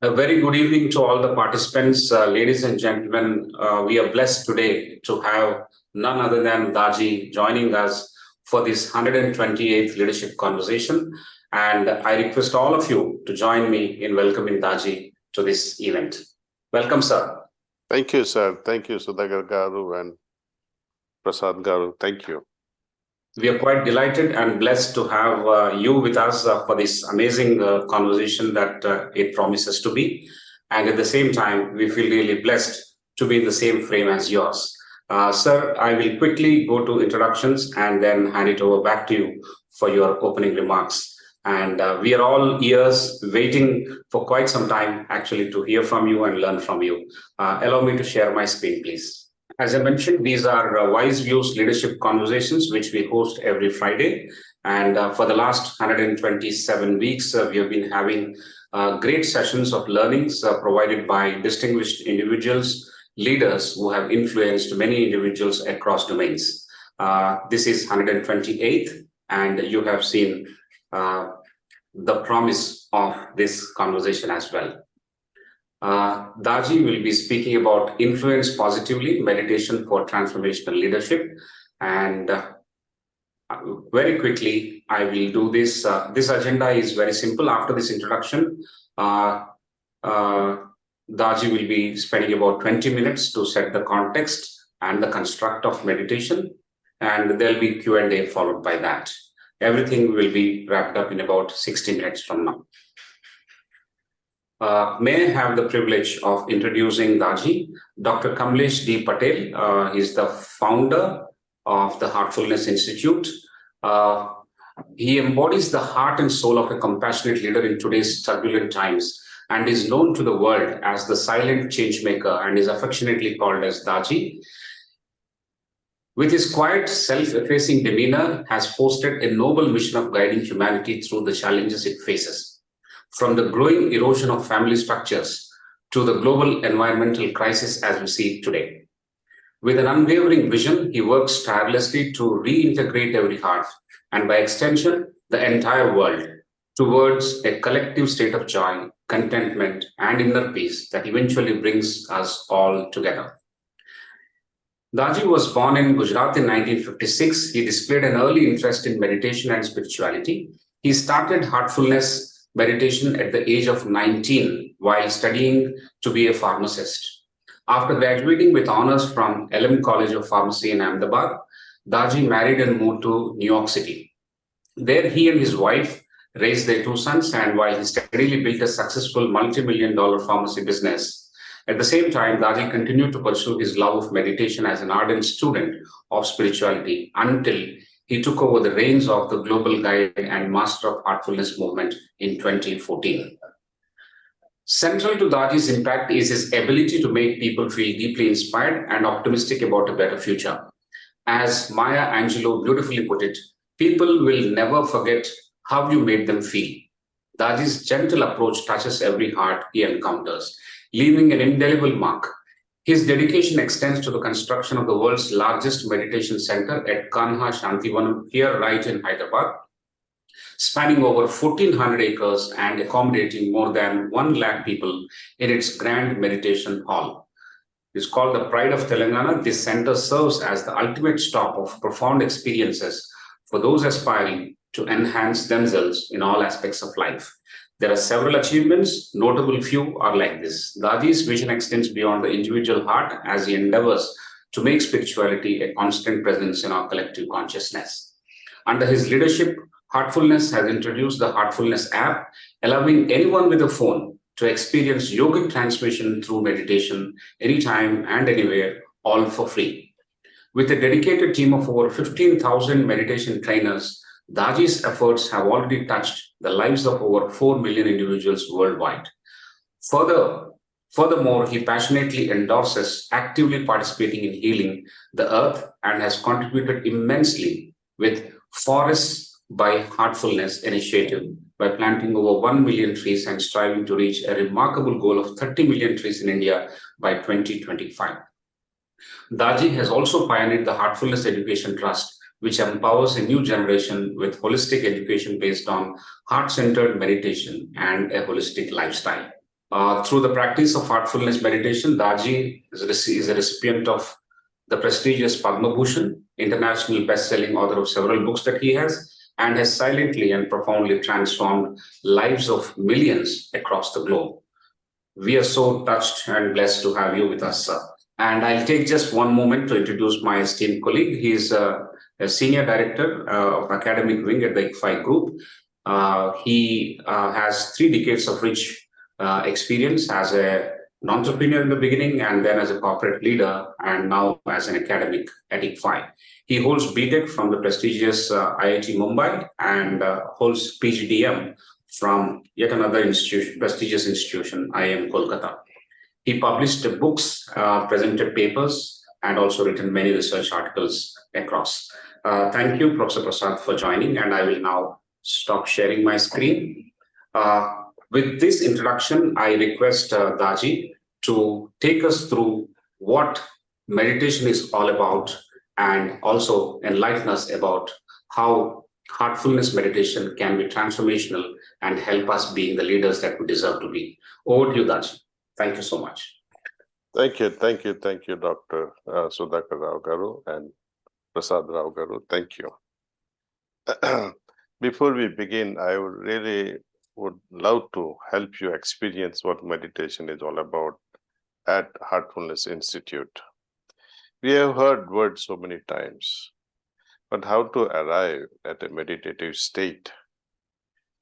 A very good evening to all the participants, ladies and gentlemen. We are blessed today to have none other than Daaji joining us for this 128th leadership conversation. And I request all of you to join me in welcoming Daaji to this event. Welcome, sir. Thank you, sir. Thank you, Sudhakar Garu and Prasad Garu. Thank you. We are quite delighted and blessed to have you with us for this amazing conversation that it promises to be. And at the same time, we feel really blessed to be in the same frame as yours. Sir, I will quickly go to introductions and then hand it over back to you for your opening remarks. And we are all ears waiting for quite some time actually to hear from you and learn from you. Allow me to share my screen, please. As I mentioned, these are WiseViews leadership conversations, which we host every Friday. And for the last 127 weeks, we have been having great sessions of learnings provided by distinguished individuals, leaders who have influenced many individuals across domains. This is 128th, and you have seen the promise of this conversation as well. Daaji will be speaking about influence positively, meditation for transformational leadership. And very quickly, I will do this. This agenda is very simple. After this introduction, Daaji will be spending about 20 minutes to set the context and the construct of meditation. And there'll be Q&A followed by that. Everything will be wrapped up in about 60 minutes from now. May I have the privilege of introducing Daaji, Dr. Kamlesh D. Patel. He's the founder of the Heartfulness Institute. He embodies the heart and soul of a compassionate leader in today's turbulent times and is known to the world as the silent changemaker and is affectionately called as Daaji. With his quiet, self-effacing demeanor, has fostered a noble mission of guiding humanity through the challenges it faces. From the growing erosion of family structures to the global environmental crisis as we see it today. With an unwavering vision, he works tirelessly to reintegrate every heart and by extension, the entire world towards a collective state of joy, contentment, and inner peace that eventually brings us all together. Daaji was born in Gujarat in 1956. He displayed an early interest in meditation and spirituality. He started Heartfulness meditation at the age of 19 while studying to be a pharmacist. After graduating with honors from LM College of Pharmacy in Ahmedabad, Daaji married and moved to New York City. There he and his wife raised their two sons, and while he steadily built a successful multi-million-dollar pharmacy business, at the same time, Daaji continued to pursue his love of meditation as an ardent student of spirituality until he took over the reins of the global guide and master of Heartfulness movement in 2014. Central to Daaji's impact is his ability to make people feel deeply inspired and optimistic about a better future. As Maya Angelou beautifully put it, people will never forget how you made them feel. Daaji's gentle approach touches every heart he encounters, leaving an indelible mark. His dedication extends to the construction of the world's largest meditation center at Kanha Shantivanam, here right in Hyderabad, spanning over 1,400 acres and accommodating more than 1 lakh people in its grand meditation hall. It's called the Pride of Telangana. This center serves as the ultimate stop of profound experiences for those aspiring to enhance themselves in all aspects of life. There are several achievements. Notable few are like this. Daaji's vision extends beyond the individual heart as he endeavors to make spirituality a constant presence in our collective consciousness. Under his leadership, Heartfulness has introduced the Heartfulness app, allowing anyone with a phone to experience yogic transmission through meditation anytime and anywhere, all for free. With a dedicated team of over 15,000 meditation trainers, Daaji's efforts have already touched the lives of over 4 million individuals worldwide. Furthermore, he passionately endorses actively participating in healing the earth and has contributed immensely with Forests by Heartfulness initiative by planting over 1 million trees and striving to reach a remarkable goal of 30 million trees in India by 2025. Daaji has also pioneered the Heartfulness Education Trust, which empowers a new generation with holistic education based on heart-centered meditation and a holistic lifestyle. Through the practice of heartfulness meditation, Daaji is a recipient of the prestigious Padma Bhushan, international best-selling author of several books that he and has silently and profoundly transformed lives of millions across the globe. We are so touched and blessed to have you with us, sir. And I'll take just one moment to introduce my esteemed colleague. He's a senior director of academic wing at the ICFAI group. He has 3 decades of rich experience as an entrepreneur in the beginning, and then as a corporate leader, and now as an academic at ICFAI. He holds BTech from the prestigious IIT Mumbai and holds PGDM from yet another institution, prestigious institution, IIM Kolkata. He published books, presented papers, and also written many research articles across. Thank you, Professor Prasad, for joining, and I will now stop sharing my screen. With this introduction, I request Daaji to take us through what meditation is all about and also enlighten us about how heartfulness meditation can be transformational and help us being the leaders that we deserve to be. Over to you, Daaji. Thank you so much. Thank you, Dr. Sudhakar Rao Garu and Prasad Rao Garu. Thank you. Before we begin, I would love to help you experience what meditation is all about at Heartfulness Institute. We have heard words so many times, but how to arrive at a meditative state?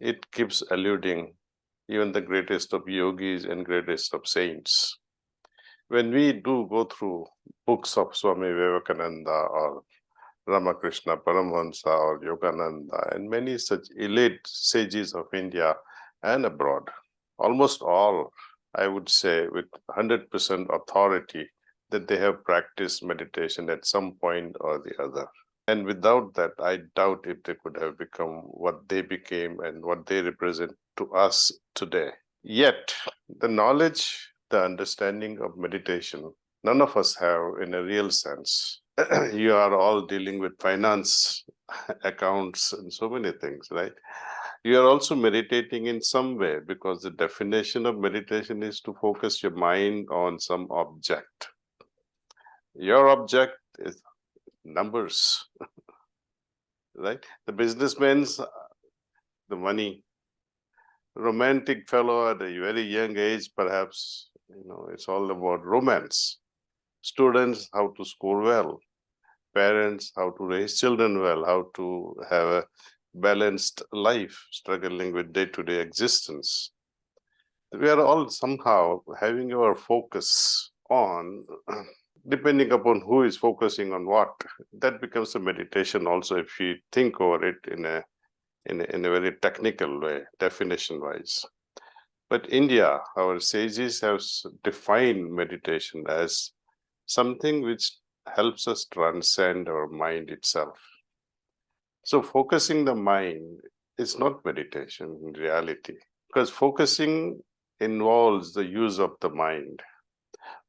It keeps eluding even the greatest of yogis and greatest of saints. When we do go through books of Swami Vivekananda or Ramakrishna Paramahansa or Yogananda and many such elite sages of India and abroad, almost all, I would say with 100% authority, that they have practiced meditation at some point or the other. And without that, I doubt if they could have become what they became and what they represent to us today. Yet, the knowledge, the understanding of meditation, none of us have in a real sense. You are all dealing with finance, accounts, and so many things, right? You are also meditating in some way because the definition of meditation is to focus your mind on some object. Your object is numbers, right? The businessman's, the money. Romantic fellow at a very young age, perhaps, it's all about romance. Students, how to score well. Parents, how to raise children well, how to have a balanced life, struggling with day-to-day existence. We are all somehow having our focus on, depending upon who is focusing on what, that becomes a meditation also if you think over it in a very technical way, definition-wise. But India, our sages have defined meditation as something which helps us transcend our mind itself. So focusing the mind is not meditation in reality, because focusing involves the use of the mind,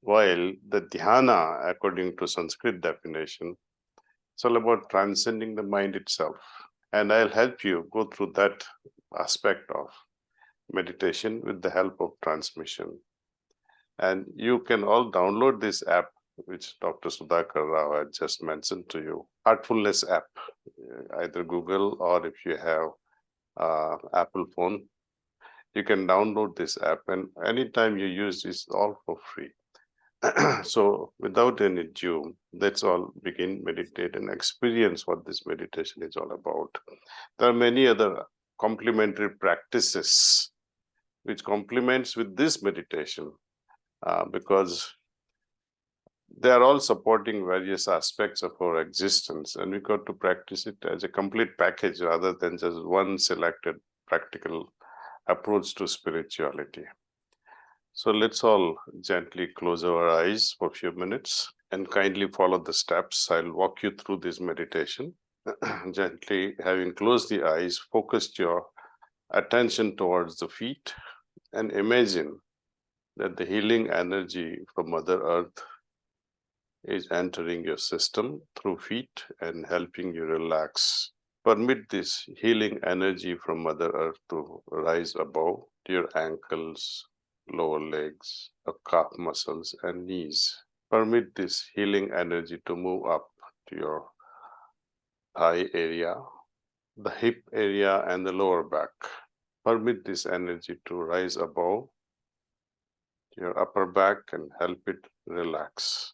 while the dhyana, according to Sanskrit definition, it's all about transcending the mind itself. And I'll help you go through that aspect of meditation with the help of transmission. And you can all download this app, which Dr. Sudhakar Rao had just mentioned to you, Heartfulness app, either Google or if you have Apple phone, you can download this app and anytime you use this, all for free. So without any ado, let's all begin, meditate and experience what this meditation is all about. There are many other complementary practices which complements with this meditation because they are all supporting various aspects of our existence, and we got to practice it as a complete package rather than just one selected practical approach to spirituality. So let's all gently close our eyes for a few minutes and kindly follow the steps. I'll walk you through this meditation. Gently, having closed the eyes, focus your attention towards the feet and imagine that the healing energy from Mother Earth is entering your system through feet and helping you relax. Permit this healing energy from Mother Earth to rise above to your ankles, lower legs, the calf muscles, and knees. Permit this healing energy to move up to your thigh area, the hip area, and the lower back. Permit this energy to rise above your upper back and help it relax.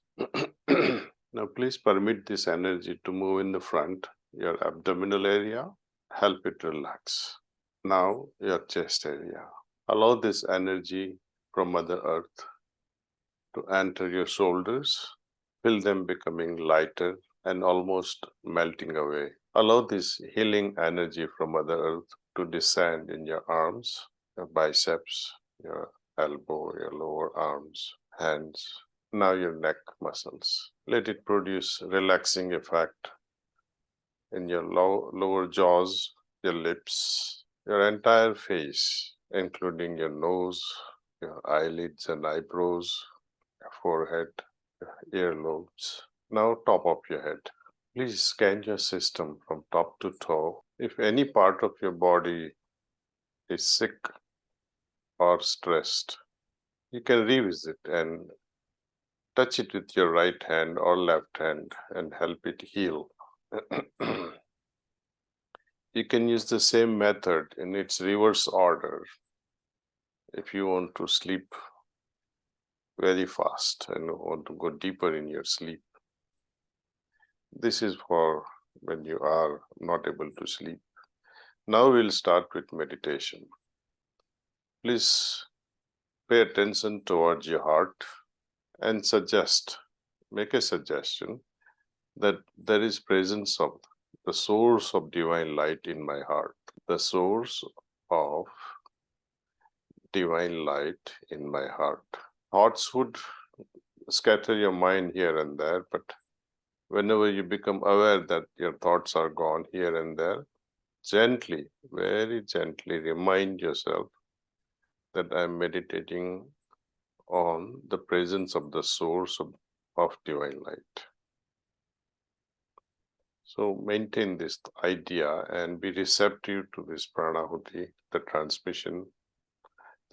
Now, please permit this energy to move in the front, your abdominal area, help it relax. Now, your chest area. Allow this energy from Mother Earth to enter your shoulders, feel them becoming lighter and almost melting away. Allow this healing energy from Mother Earth to descend in your arms, your biceps, your elbow, your lower arms, hands, now your neck muscles. Let it produce relaxing effect in your lower jaws, your lips, your entire face, including your nose, your eyelids and eyebrows, your forehead, your earlobes. Now top of your head. Please scan your system from top to toe. If any part of your body is sick or stressed, you can revisit and touch it with your right hand or left hand and help it heal. You can use the same method in its reverse order if you want to sleep very fast and want to go deeper in your sleep. This is for when you are not able to sleep. Now we'll start with meditation. Please pay attention towards your heart and make a suggestion that there is presence of the source of divine light in my heart. The source of divine light in my heart. Thoughts would scatter your mind here and there, but whenever you become aware that your thoughts are gone here and there, gently, very gently remind yourself that I'm meditating on the presence of the source of divine light. So maintain this idea and be receptive to this pranahuti, the transmission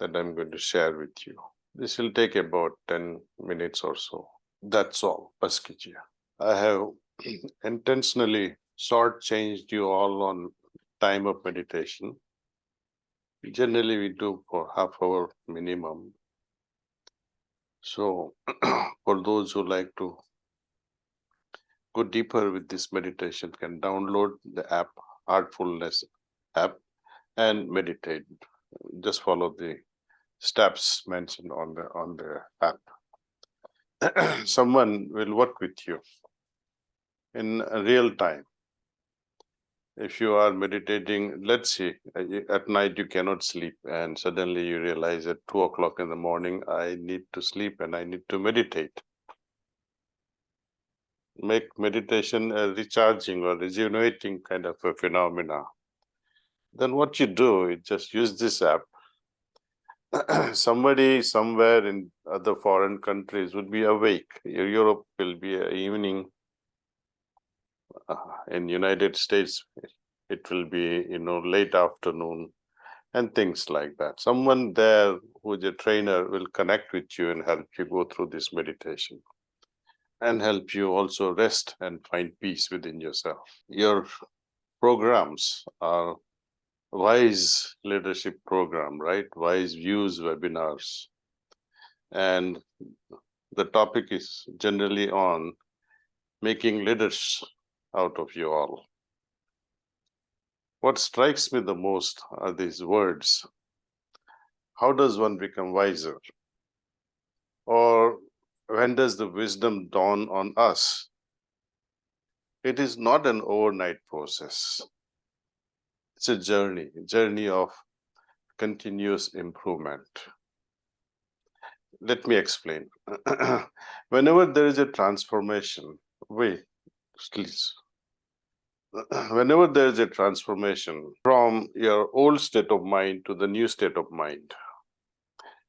that I'm going to share with you. This will take about 10 minutes or so. That's all. Bas kijiye. I have intentionally shortchanged you all on time of meditation. Generally, we do for half hour minimum. So for those who like to go deeper with this meditation, can download the app, Heartfulness app, and meditate. Just follow the steps mentioned on the app. Someone will work with you in real time. If you are meditating, let's see, at night you cannot sleep and suddenly you realize at 2 o'clock in the morning, I need to sleep and I need to meditate. Make meditation a recharging or rejuvenating kind of a phenomena. Then what you do, you just use this app. Somebody somewhere in other foreign countries would be awake. Europe will be evening. In United States, it will be, late afternoon and things like that. Someone there who is a trainer will connect with you and help you go through this meditation and help you also rest and find peace within yourself. Your programs are Wise Leadership Program, right? WiseViews webinars. And the topic is generally on making leaders out of you all. What strikes me the most are these words. How does one become wiser? Or when does the wisdom dawn on us? It is not an overnight process. It's a journey of continuous improvement. Let me explain. Whenever there is a transformation, whenever there is a transformation from your old state of mind to the new state of mind,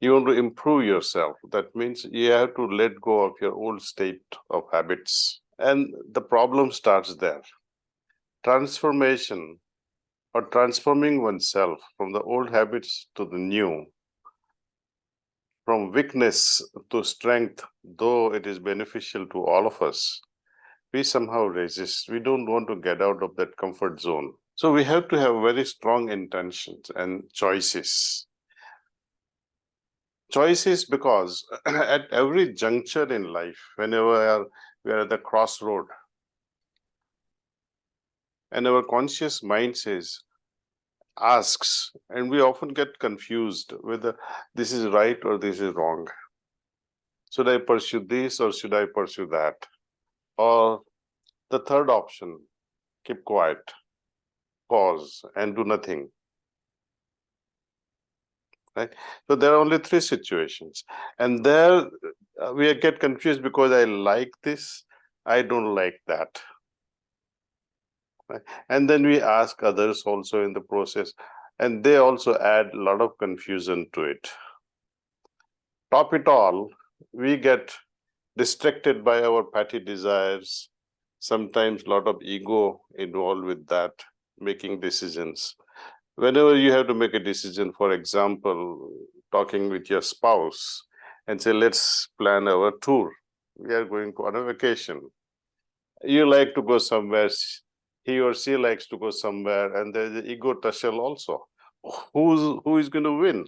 you want to improve yourself. That means you have to let go of your old state of habits. And the problem starts there. Transformation or transforming oneself from the old habits to the new from weakness to strength, though it is beneficial to all of us, we somehow resist. We don't want to get out of that comfort zone. So we have to have very strong intentions and choices. Choices because at every juncture in life, whenever we are at the crossroad, and our conscious mind asks, and we often get confused whether this is right or this is wrong. Should I pursue this or should I pursue that? Or the third option, keep quiet, pause, and do nothing. Right? So there are only three situations. And there we get confused because I like this, I don't like that. Right? And then we ask others also in the process, and they also add a lot of confusion to it. Top it all, we get distracted by our petty desires, sometimes a lot of ego involved with that, making decisions. Whenever you have to make a decision, for example, talking with your spouse and say, let's plan our tour. We are going on a vacation. You like to go somewhere, he or she likes to go somewhere, and there's an ego tussle also. Who is going to win?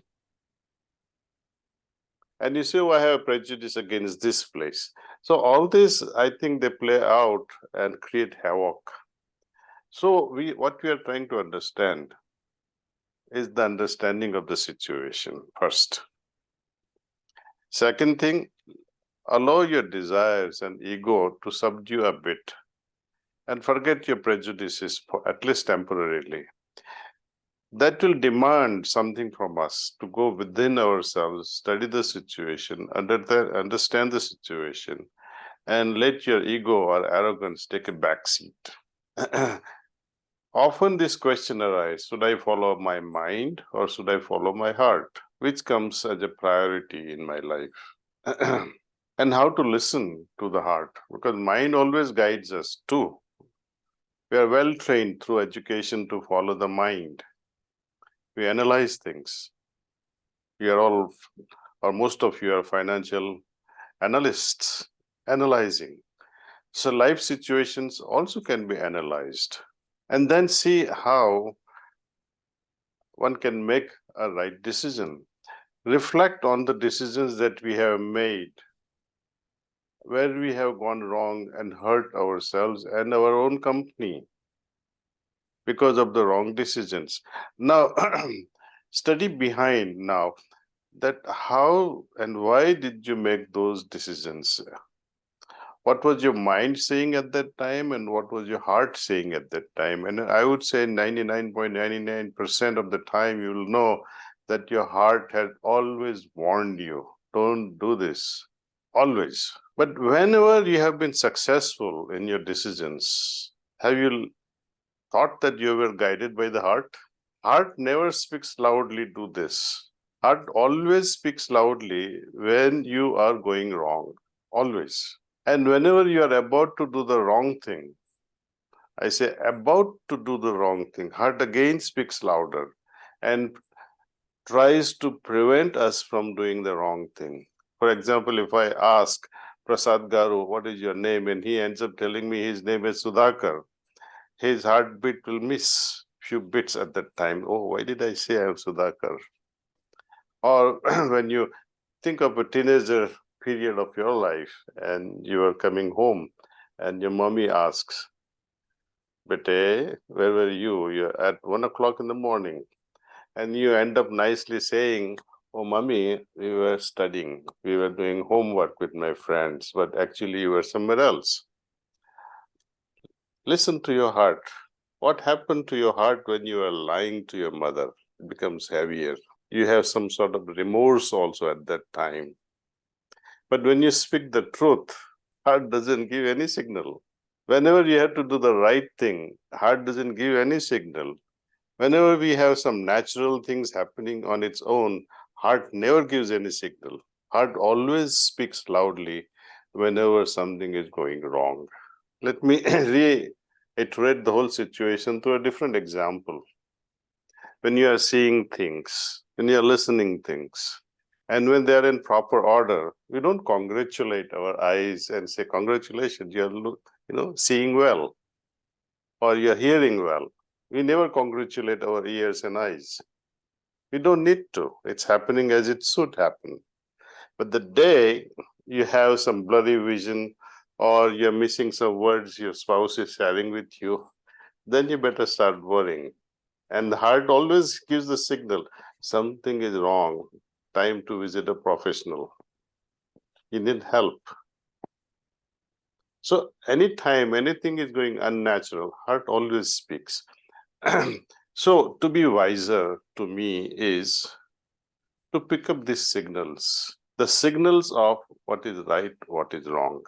And you say, oh, I have a prejudice against this place. So all this, I think they play out and create havoc. So what we are trying to understand is the understanding of the situation first. Second thing, allow your desires and ego to subdue a bit and forget your prejudices for at least temporarily. That will demand something from us to go within ourselves, study the situation, understand the situation, and let your ego or arrogance take a back seat. Often this question arises, should I follow my mind or should I follow my heart? Which comes as a priority in my life? And how to listen to the heart, because mind always guides us too. We are well trained through education to follow the mind. We analyze things. We are all, or most of you are financial analysts, analyzing. So life situations also can be analyzed, and then see how one can make a right decision. Reflect on the decisions that we have made, where we have gone wrong and hurt ourselves and our own company because of the wrong decisions. Now, study behind now that how and why did you make those decisions? What was your mind saying at that time and what was your heart saying at that time? And I would say 99.99% of the time you will know that your heart had always warned you, don't do this, always. But whenever you have been successful in your decisions, have you thought that you were guided by the heart? Heart never speaks loudly to this. Heart always speaks loudly when you are going wrong, always. And whenever you are about to do the wrong thing, I say about to do the wrong thing, heart again speaks louder and tries to prevent us from doing the wrong thing. For example, if I ask Prasad Garu, what is your name? And he ends up telling me his name is Sudhakar, his heartbeat will miss few bits at that time. Oh, why did I say I'm Sudhakar? Or when you think of a teenager period of your life and you are coming home and your mommy asks, Bete, where were you? You're at 1 o'clock in the morning. And you end up nicely saying, oh, mommy, we were studying. We were doing homework with my friends, but actually you were somewhere else. Listen to your heart. What happened to your heart when you are lying to your mother? It becomes heavier. You have some sort of remorse also at that time. But when you speak the truth, heart doesn't give any signal. Whenever you have to do the right thing, heart doesn't give any signal. Whenever we have some natural things happening on its own, heart never gives any signal. Heart always speaks loudly whenever something is going wrong. Let me reiterate the whole situation through a different example. When you are seeing things, when you are listening things, And when they are in proper order, we don't congratulate our eyes and say, congratulations, you're seeing well, or you're hearing well. We never congratulate our ears and eyes. We don't need to. It's happening as it should happen. But the day you have some blurry vision, or you're missing some words your spouse is sharing with you, then you better start worrying. And the heart always gives the signal, something is wrong, time to visit a professional. You need help. So anytime anything is going unnatural, heart always speaks. So to be wiser to me is to pick up these signals, the signals of what is right, what is wrong.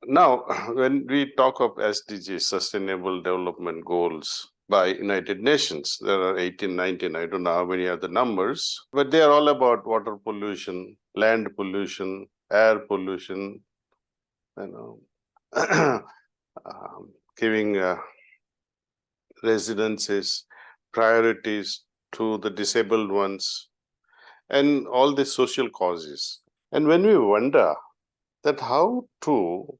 Now, when we talk of SDGs, Sustainable Development Goals by United Nations, there are 18, 19, I don't know how many are the numbers, but they are all about water pollution, land pollution, air pollution, giving residences, priorities to the disabled ones, and all the social causes. And when we wonder that how to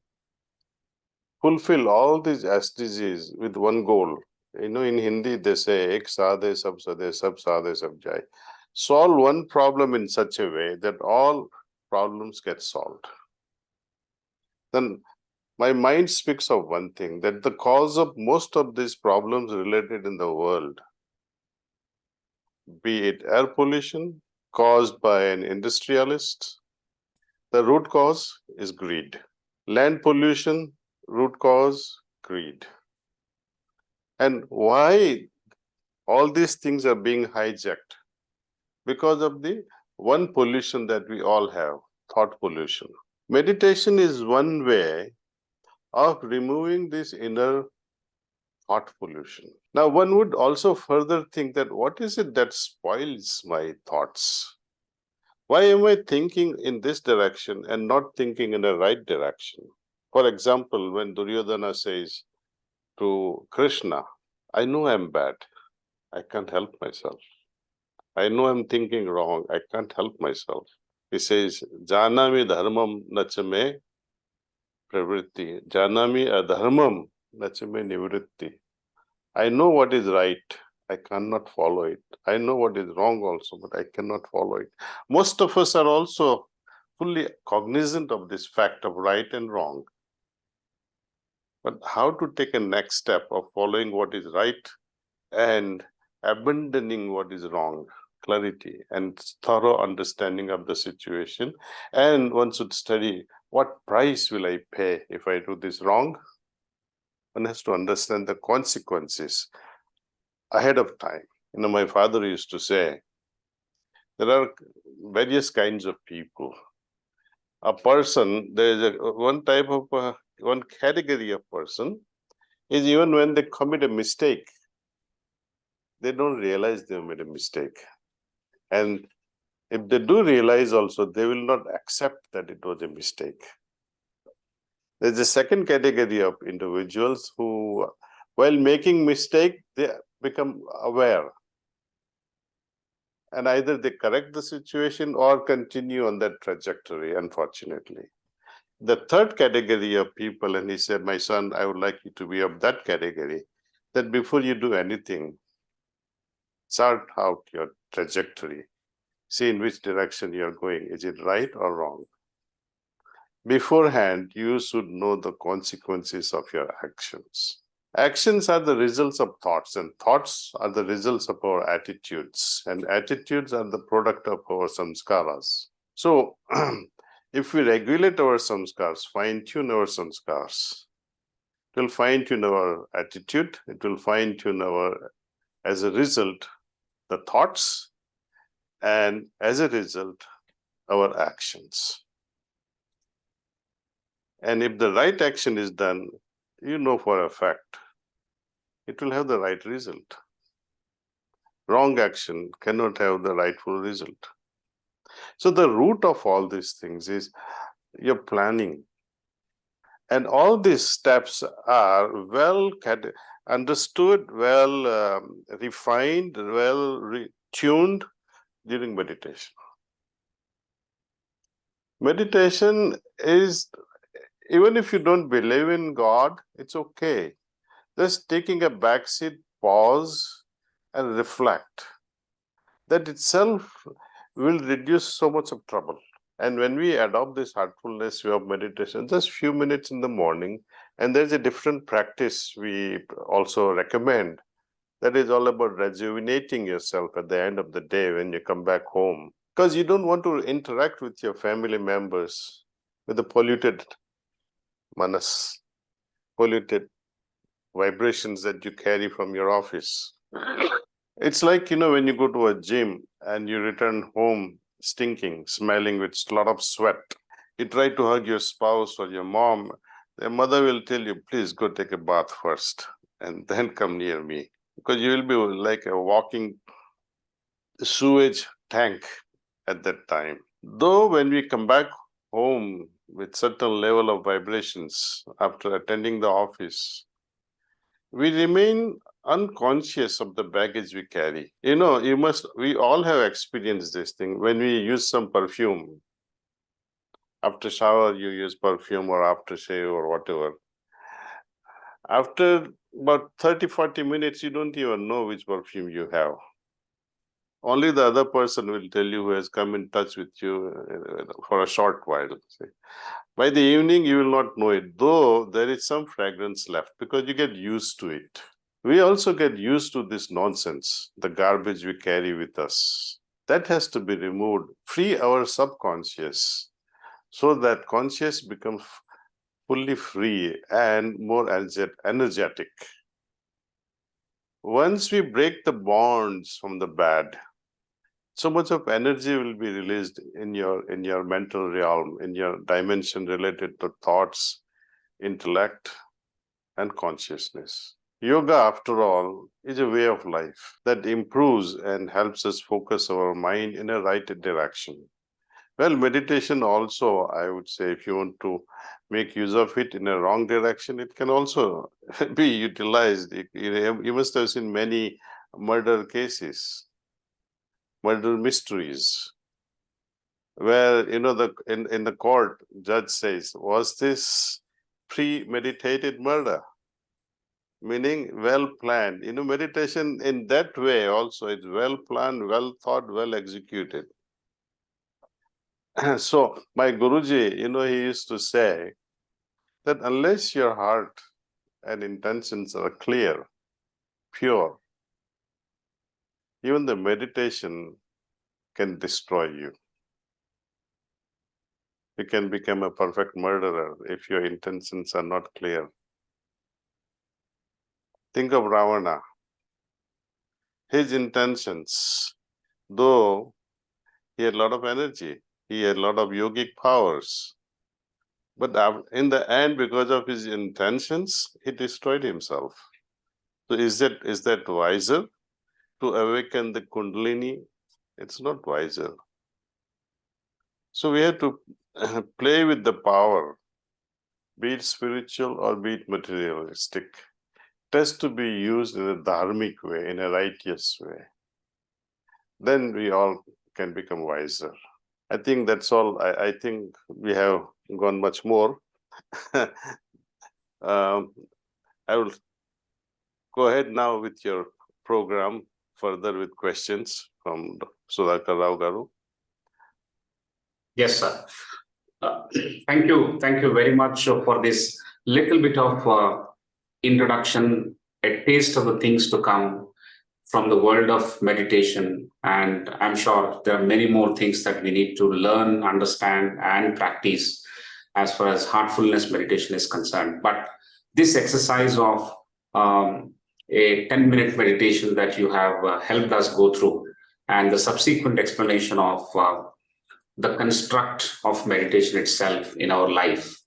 fulfill all these SDGs with one goal, in Hindi they say, Ek saade sab sade, sab saade sab jai. Solve one problem in such a way that all problems get solved. Then my mind speaks of one thing, that the cause of most of these problems related in the world, be it air pollution caused by an industrialist, the root cause is greed. Land pollution, root cause, greed. And why all these things are being hijacked? Because of the one pollution that we all have, thought pollution. Meditation is one way of removing this inner thought pollution. Now, one would also further think that what is it that spoils my thoughts? Why am I thinking in this direction and not thinking in the right direction? For example, when Duryodhana says to Krishna, I know I'm bad. I can't help myself. I know I'm thinking wrong. I can't help myself. He says, Janami dharmam nachame pravritti. Janami adharmam nachame nivritti. I know what is right. I cannot follow it. I know what is wrong also, but I cannot follow it. Most of us are also fully cognizant of this fact of right and wrong. But how to take a next step of following what is right and abandoning what is wrong? Clarity and thorough understanding of the situation. And one should study, what price will I pay if I do this wrong? One has to understand the consequences ahead of time. My father used to say, there are various kinds of people. A person, there is one type of, one category of person is even when they commit a mistake, they don't realize they made a mistake. And if they do realize also, they will not accept that it was a mistake. There's a second category of individuals who, while making mistake, they become aware. And either they correct the situation or continue on that trajectory, unfortunately. The third category of people, and he said, my son, I would like you to be of that category, that before you do anything, chart out your trajectory. See in which direction you're going. Is it right or wrong? Beforehand, you should know the consequences of your actions. Actions are the results of thoughts, and thoughts are the results of our attitudes, and attitudes are the product of our samskaras. So, if we regulate our samskars, fine-tune our samskars, it will fine-tune our attitude, it will fine-tune our, as a result, the thoughts, and as a result, our actions. And if the right action is done, you know for a fact, it will have the right result. Wrong action cannot have the rightful result. So the root of all these things is your planning. And all these steps are well understood, well refined, well tuned during meditation. Meditation is, even if you don't believe in God, it's okay. Just taking a backseat, pause, and reflect. That itself will reduce so much of trouble. And when we adopt this heartfulness way of meditation, just few minutes in the morning, and there's a different practice we also recommend that is all about rejuvenating yourself at the end of the day when you come back home. Because you don't want to interact with your family members with the polluted manas, polluted vibrations that you carry from your office. It's like, when you go to a gym and you return home stinking, smelling with a lot of sweat. You try to hug your spouse or your mom, their mother will tell you, please go take a bath first and then come near me. Because you will be like a walking sewage tank at that time. Though when we come back home with certain level of vibrations after attending the office, we remain unconscious of the baggage we carry. We all have experienced this thing. When we use some perfume, after shower, you use perfume or after shave or whatever. After about 30-40 minutes, you don't even know which perfume you have. Only the other person will tell you who has come in touch with you for a short while. By the evening, you will not know it, though there is some fragrance left because you get used to it. We also get used to this nonsense, the garbage we carry with us. That has to be removed. Free our subconscious so that conscious becomes fully free and more energetic. Once we break the bonds from the bad, so much of energy will be released in your mental realm, in your dimension related to thoughts, intellect, and consciousness. Yoga, after all, is a way of life that improves and helps us focus our mind in a right direction. Well, meditation also, I would say, if you want to make use of it in a wrong direction, it can also be utilized. You must have seen many murder cases, murder mysteries, where in the court, judge says, was this premeditated murder? Meaning well planned. Meditation in that way also is well planned, well thought, well executed. So my Guruji, he used to say that unless your heart and intentions are clear, pure, even the meditation can destroy you. You can become a perfect murderer if your intentions are not clear. Think of Ravana. His intentions, though he had a lot of energy, he had a lot of yogic powers, but in the end, because of his intentions, he destroyed himself. So is that wiser to awaken the Kundalini? It's not wiser. So we have to play with the power, be it spiritual or be it materialistic. It has to be used in a dharmic way, in a righteous way. Then we all can become wiser. I think that's all. I think we have gone much more. I will go ahead now with your program further with questions from Sudhakar Rao Garu. Yes, sir. Thank you. Thank you very much for this little bit of introduction, a taste of the things to come from the world of meditation. And I'm sure there are many more things that we need to learn, understand, and practice as far as heartfulness meditation is concerned. But this exercise of a 10-minute meditation that you have helped us go through, and the subsequent explanation of the construct of meditation itself in our life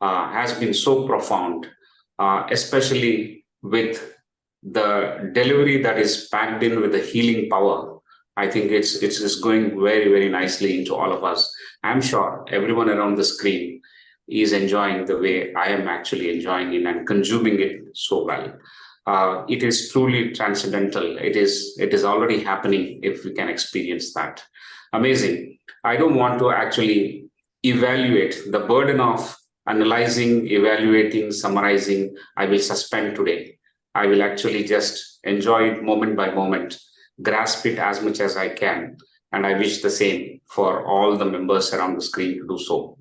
has been so profound, especially with the delivery that is packed in with the healing power. I think it's going very, very nicely into all of us. I'm sure everyone around the screen is enjoying the way I am actually enjoying it and consuming it so well. It is truly transcendental. It is already happening if we can experience that. Amazing. I don't want to actually evaluate the burden of analyzing, evaluating, summarizing. I will suspend today. I will actually just enjoy it moment by moment, grasp it as much as I can. And I wish the same for all the members around the screen to do so.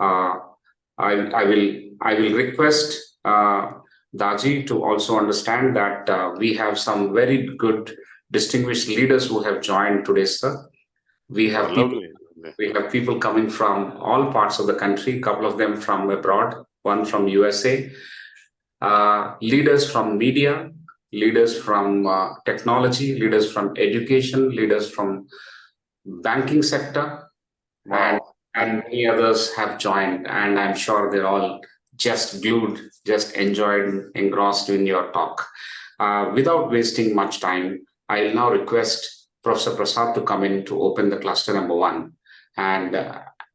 Uh, I will request Daaji to also understand that we have some very good distinguished leaders who have joined today, sir. We have people Lovely. we have people coming from all parts of the country, a couple of them from abroad, one from USA, leaders from media, leaders from technology, leaders from education, leaders from banking sector, and Wow. many others have joined. And I'm sure they're all just glued, just enjoyed, engrossed in your talk. Without wasting much time, I'll now request Professor Prasad to come in to open the cluster number one. And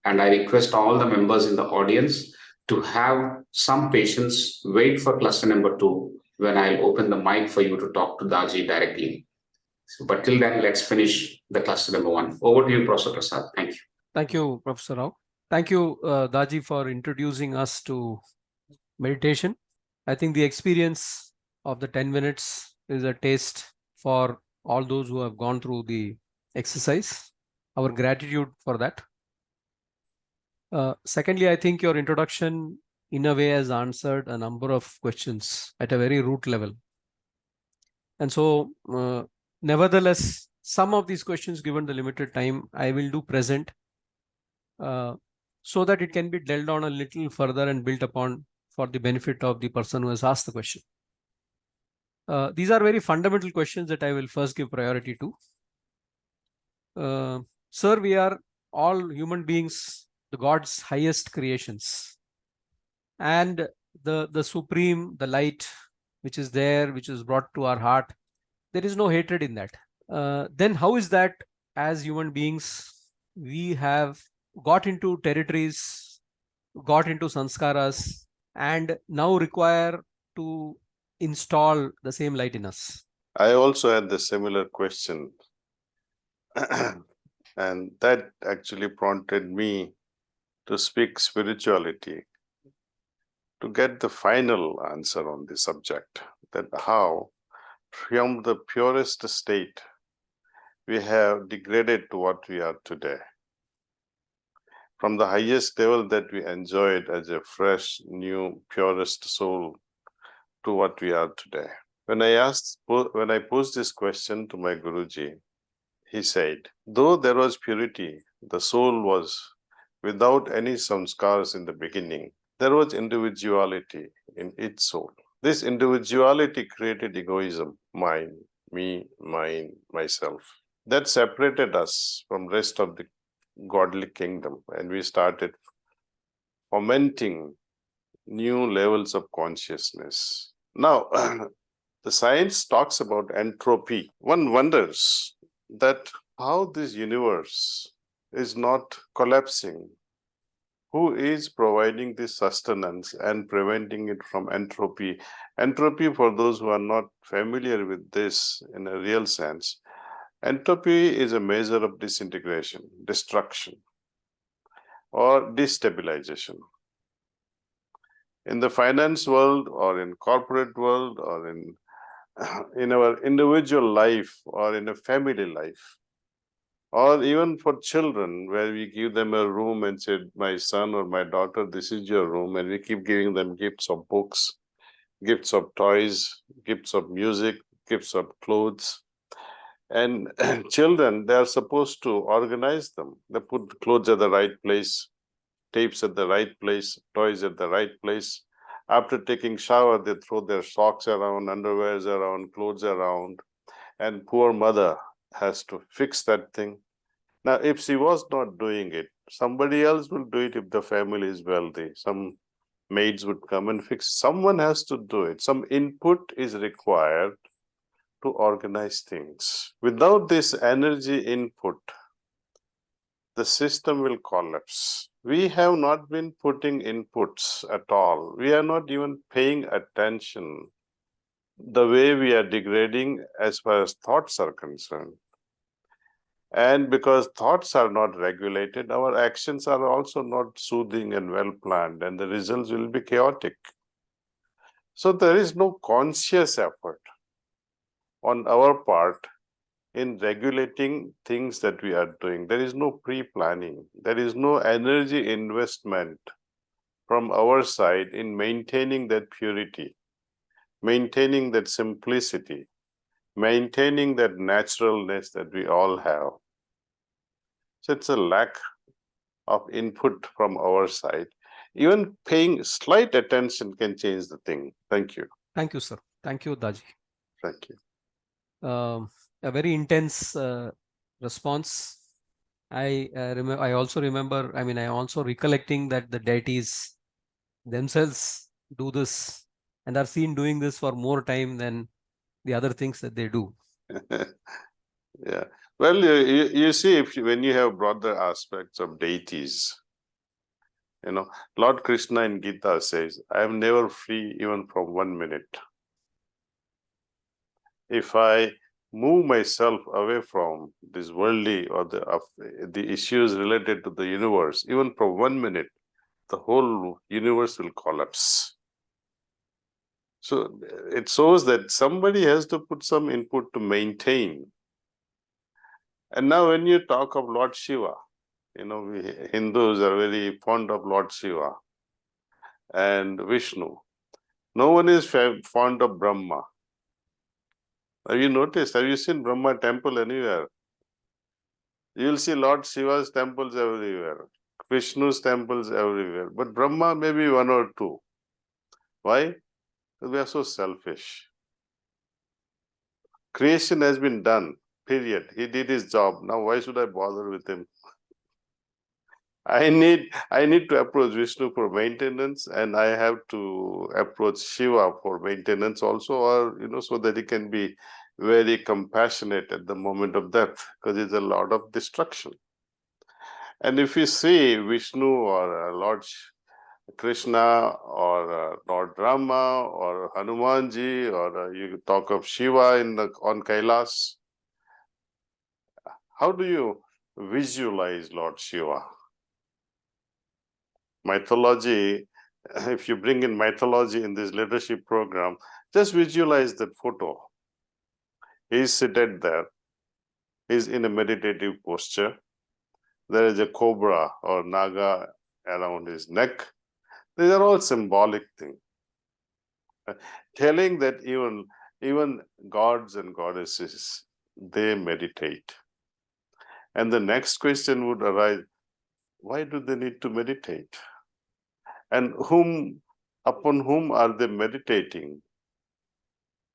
I request all the members in the audience to have some patience, wait for cluster number two when I'll open the mic for you to talk to Daaji directly. So, but till then, let's finish the cluster number one. Over to you, Professor Prasad. Thank you. Thank you, Professor Rao. Thank you, Daaji, for introducing us to meditation. I think the experience of the 10 minutes is a taste for all those who have gone through the exercise. Our gratitude for that. Secondly, I think your introduction in a way has answered a number of questions at a very root level. And so, nevertheless, some of these questions, given the limited time, I will do present so that it can be delved on a little further and built upon for the benefit of the person who has asked the question. These are very fundamental questions that I will first give priority to. Sir, we are all human beings, the God's highest creations. And the supreme, the light, which is there, which is brought to our heart, there is no hatred in that. Then how is that as human beings, we have got into territories, got into sanskaras, and now require to install the same light in us? I also had the similar question. And that actually prompted me to speak spirituality, to get the final answer on the subject, that how from the purest state we have degraded to what we are today. From the highest level that we enjoyed as a fresh, new, purest soul to what we are today. When I posed this question to my Guruji, he said, though there was purity, the soul was without any samskars in the beginning, there was individuality in its soul. This individuality created egoism, mine, me, mine, myself. That separated us from the rest of the godly kingdom, and we started fomenting new levels of consciousness. Now, the science talks about entropy. One wonders that how this universe is not collapsing. Who is providing this sustenance and preventing it from entropy? Entropy, for those who are not familiar with this in a real sense, entropy is a measure of disintegration, destruction, or destabilization. In the finance world, or in corporate world, or in our individual life, or in a family life, or even for children, where we give them a room and say, my son or my daughter, this is your room, and we keep giving them gifts of books, gifts of toys, gifts of music, gifts of clothes. And children, they are supposed to organize them. They put clothes at the right place, tapes at the right place, toys at the right place. After taking shower, they throw their socks around, underwears around, clothes around, and poor mother has to fix that thing. Now, if she was not doing it, somebody else will do it if the family is wealthy. Some maids would come and fix. Someone has to do it. Some input is required to organize things. Without this energy input, the system will collapse. We have not been putting inputs at all. We are not even paying attention the way we are degrading as far as thoughts are concerned. And because thoughts are not regulated, our actions are also not soothing and well planned, and the results will be chaotic. So there is no conscious effort on our part in regulating things that we are doing. There is no pre-planning. There is no energy investment from our side in maintaining that purity, maintaining that simplicity, maintaining that naturalness that we all have. So it's a lack of input from our side. Even paying slight attention can change the thing. Thank you. Thank you, sir. Thank you, Daaji. Thank you. A very intense response. I also remember, I mean, I also recollecting that the deities themselves do this and are seen doing this for more time than the other things that they do. Yeah. Well, you see, when you have broader aspects of deities, Lord Krishna in Gita says, I am never free even from 1 minute. If I move myself away from this worldly or the issues related to the universe, even for 1 minute, the whole universe will collapse. So it shows that somebody has to put some input to maintain. And now when you talk of Lord Shiva, we Hindus are very fond of Lord Shiva and Vishnu. No one is fond of Brahma. Have you noticed? Have you seen Brahma temple anywhere? You'll see Lord Shiva's temples everywhere, Vishnu's temples everywhere, but Brahma maybe 1 or 2. Why? Because we are so selfish. Creation has been done, period. He did his job. Now why should I bother with him? I need to approach Vishnu for maintenance, and I have to approach Shiva for maintenance also, or so that he can be very compassionate at the moment of death, because it's a lot of destruction. And if you see Vishnu or Lord Krishna or Lord Rama or Hanumanji, or you talk of Shiva on Kailas, how do you visualize Lord Shiva? Mythology, if you bring in mythology in this leadership program, just visualize that photo. He's seated there. He's in a meditative posture. There is a cobra or naga around his neck. These are all symbolic things, telling that even gods and goddesses, they meditate. And the next question would arise, why do they need to meditate? And upon whom are they meditating?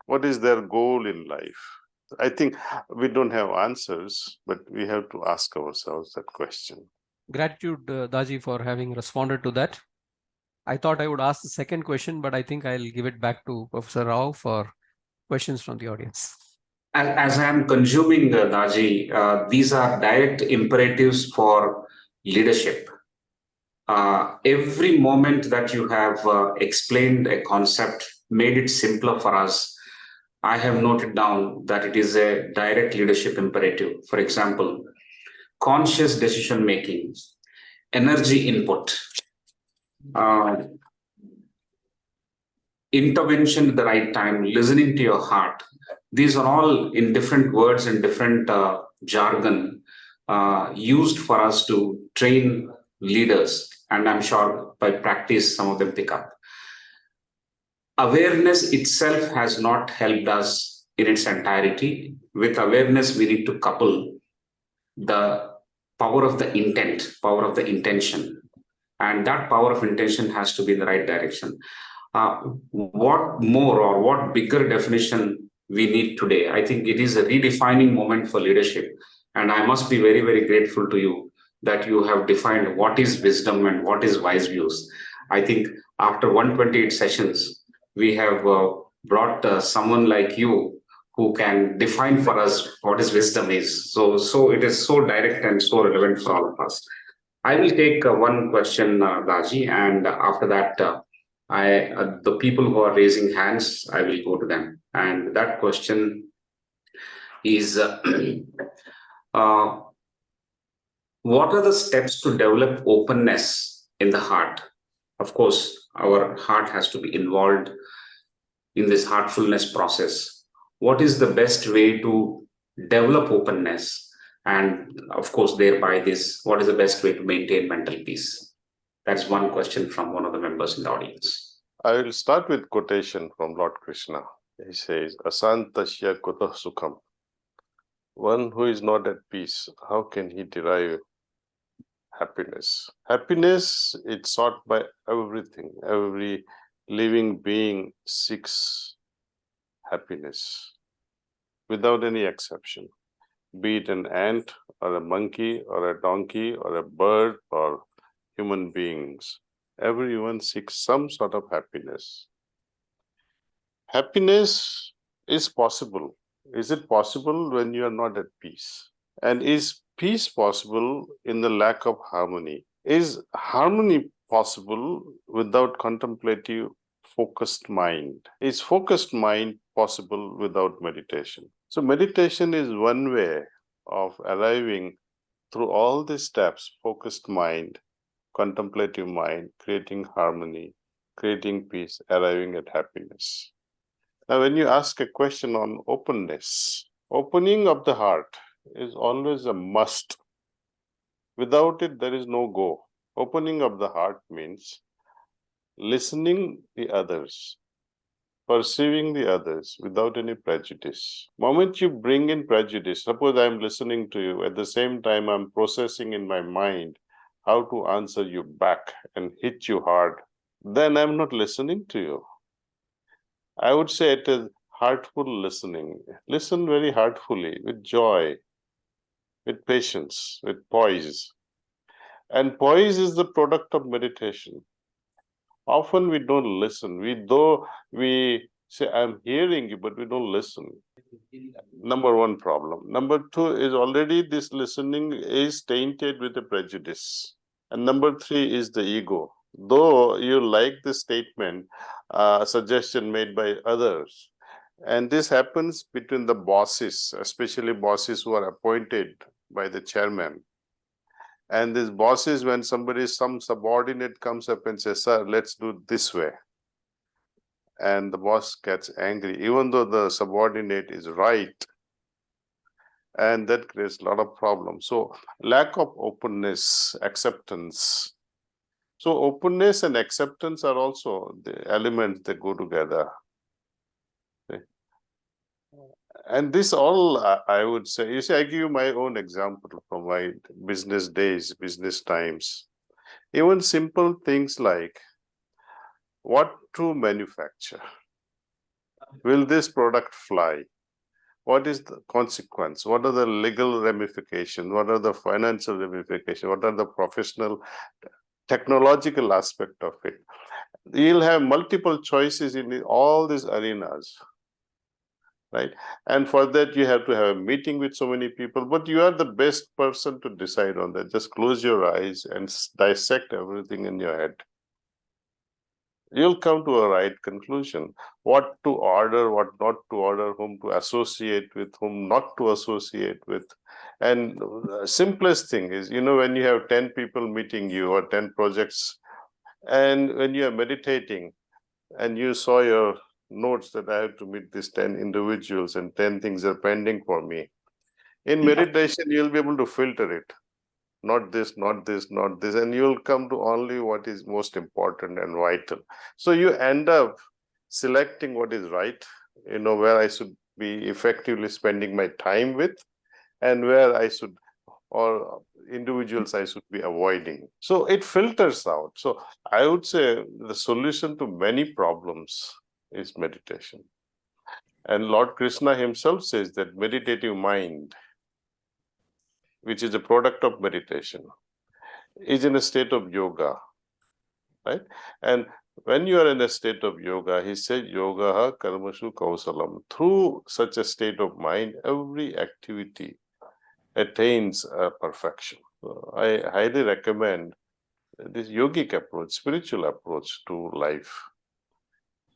What is their goal in life? I think we don't have answers, but we have to ask ourselves that question. Gratitude, Daaji, for having responded to that. I thought I would ask the second question, but I think I'll give it back to Professor Rao for questions from the audience. As I'm consuming Daaji, these are direct imperatives for leadership. Every moment that you have explained a concept, made it simpler for us, I have noted down that it is a direct leadership imperative. For example, conscious decision making, energy input, intervention at the right time, listening to your heart. These are all in different words and different jargon used for us to train leaders. And I'm sure by practice, some of them pick up. Awareness itself has not helped us in its entirety. With awareness, we need to couple the power of the intent, power of the intention. And that power of intention has to be in the right direction. What more or what bigger definition we need today? I think it is a redefining moment for leadership. And I must be very, very grateful to you that you have defined what is wisdom and what is WiseViews. I think after 128 sessions, we have brought someone like you who can define for us what is wisdom is. So it is so direct and so relevant for all of us. I will take one question, Daaji, and after that, the people who are raising hands, I will go to them. And that question is, What are the steps to develop openness in the heart? Of course, our heart has to be involved in this heartfulness process. What is the best way to develop openness? And of course, thereby this, what is the best way to maintain mental peace? That's one question from one of the members in the audience. I will start with quotation from Lord Krishna. He says, Asantasya kuta sukham. One who is not at peace, how can he derive happiness? Happiness is sought by everything. Every living being seeks happiness without any exception. Be it an ant or a monkey or a donkey or a bird or human beings. Everyone seeks some sort of happiness. Happiness is possible. Is it possible when you are not at peace? And is peace possible in the lack of harmony? Is harmony possible without contemplative, focused mind? Is focused mind possible without meditation? So meditation is one way of arriving through all these steps: focused mind, contemplative mind, creating harmony, creating peace, arriving at happiness. Now, when you ask a question on openness, opening of the heart is always a must. Without it, there is no go. Opening of the heart means listening the others, perceiving the others without any prejudice. Moment you bring in prejudice, suppose I'm listening to you, at the same time I'm processing in my mind how to answer you back and hit you hard, then I'm not listening to you. I would say it is heartful listening. Listen very heartfully, with joy, with patience, with poise. And poise is the product of meditation. Often we don't listen. Though we say, I'm hearing you, but we don't listen. Number one problem. Number two is already this listening is tainted with a prejudice. And number three is the ego. Though you like the statement, suggestion made by others, and this happens between the bosses, especially bosses who are appointed by the chairman. And these bosses, when some subordinate comes up and says, sir, let's do this way. And the boss gets angry, even though the subordinate is right. And that creates a lot of problems. So lack of openness, acceptance. So openness and acceptance are also the elements that go together. Okay. And this all, I would say, you see, I give you my own example from my business days, business times. Even simple things like what to manufacture. Will this product fly? What is the consequence? What are the legal ramifications? What are the financial ramifications? What are the professional, technological aspect of it? You'll have multiple choices in all these arenas, right? And for that, you have to have a meeting with so many people, but you are the best person to decide on that. Just close your eyes and dissect everything in your head. You'll come to a right conclusion. What to order, what not to order, whom to associate with, whom not to associate with. And the simplest thing is, when you have 10 people meeting you or 10 projects, and when you are meditating and you saw your notes that I have to meet these 10 individuals and 10 things are pending for me. In meditation, you'll be able to filter it. Not this, not this, not this, and you'll come to only what is most important and vital. So you end up selecting what is right, where I should be effectively spending my time with, and where I should, or individuals I should be avoiding. So it filters out. So I would say the solution to many problems is meditation. And Lord Krishna himself says that meditative mind, which is a product of meditation, is in a state of yoga, right? And when you are in a state of yoga, he said, yoga karmashu kausalam. Through such a state of mind, every activity attains perfection. So I highly recommend this yogic approach, spiritual approach to life.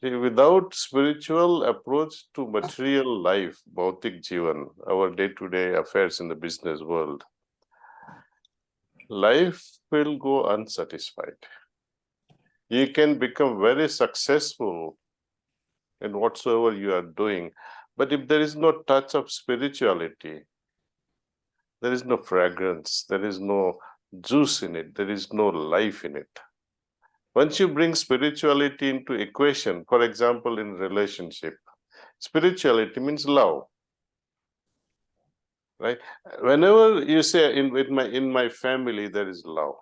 Without spiritual approach to material life, bhautik jivan, our day-to-day affairs in the business world, life will go unsatisfied. You can become very successful in whatsoever you are doing, but if there is no touch of spirituality, there is no fragrance, there is no juice in it, there is no life in it. Once you bring spirituality into equation, for example, in relationship, spirituality means love, right? Whenever you say in my family there is love,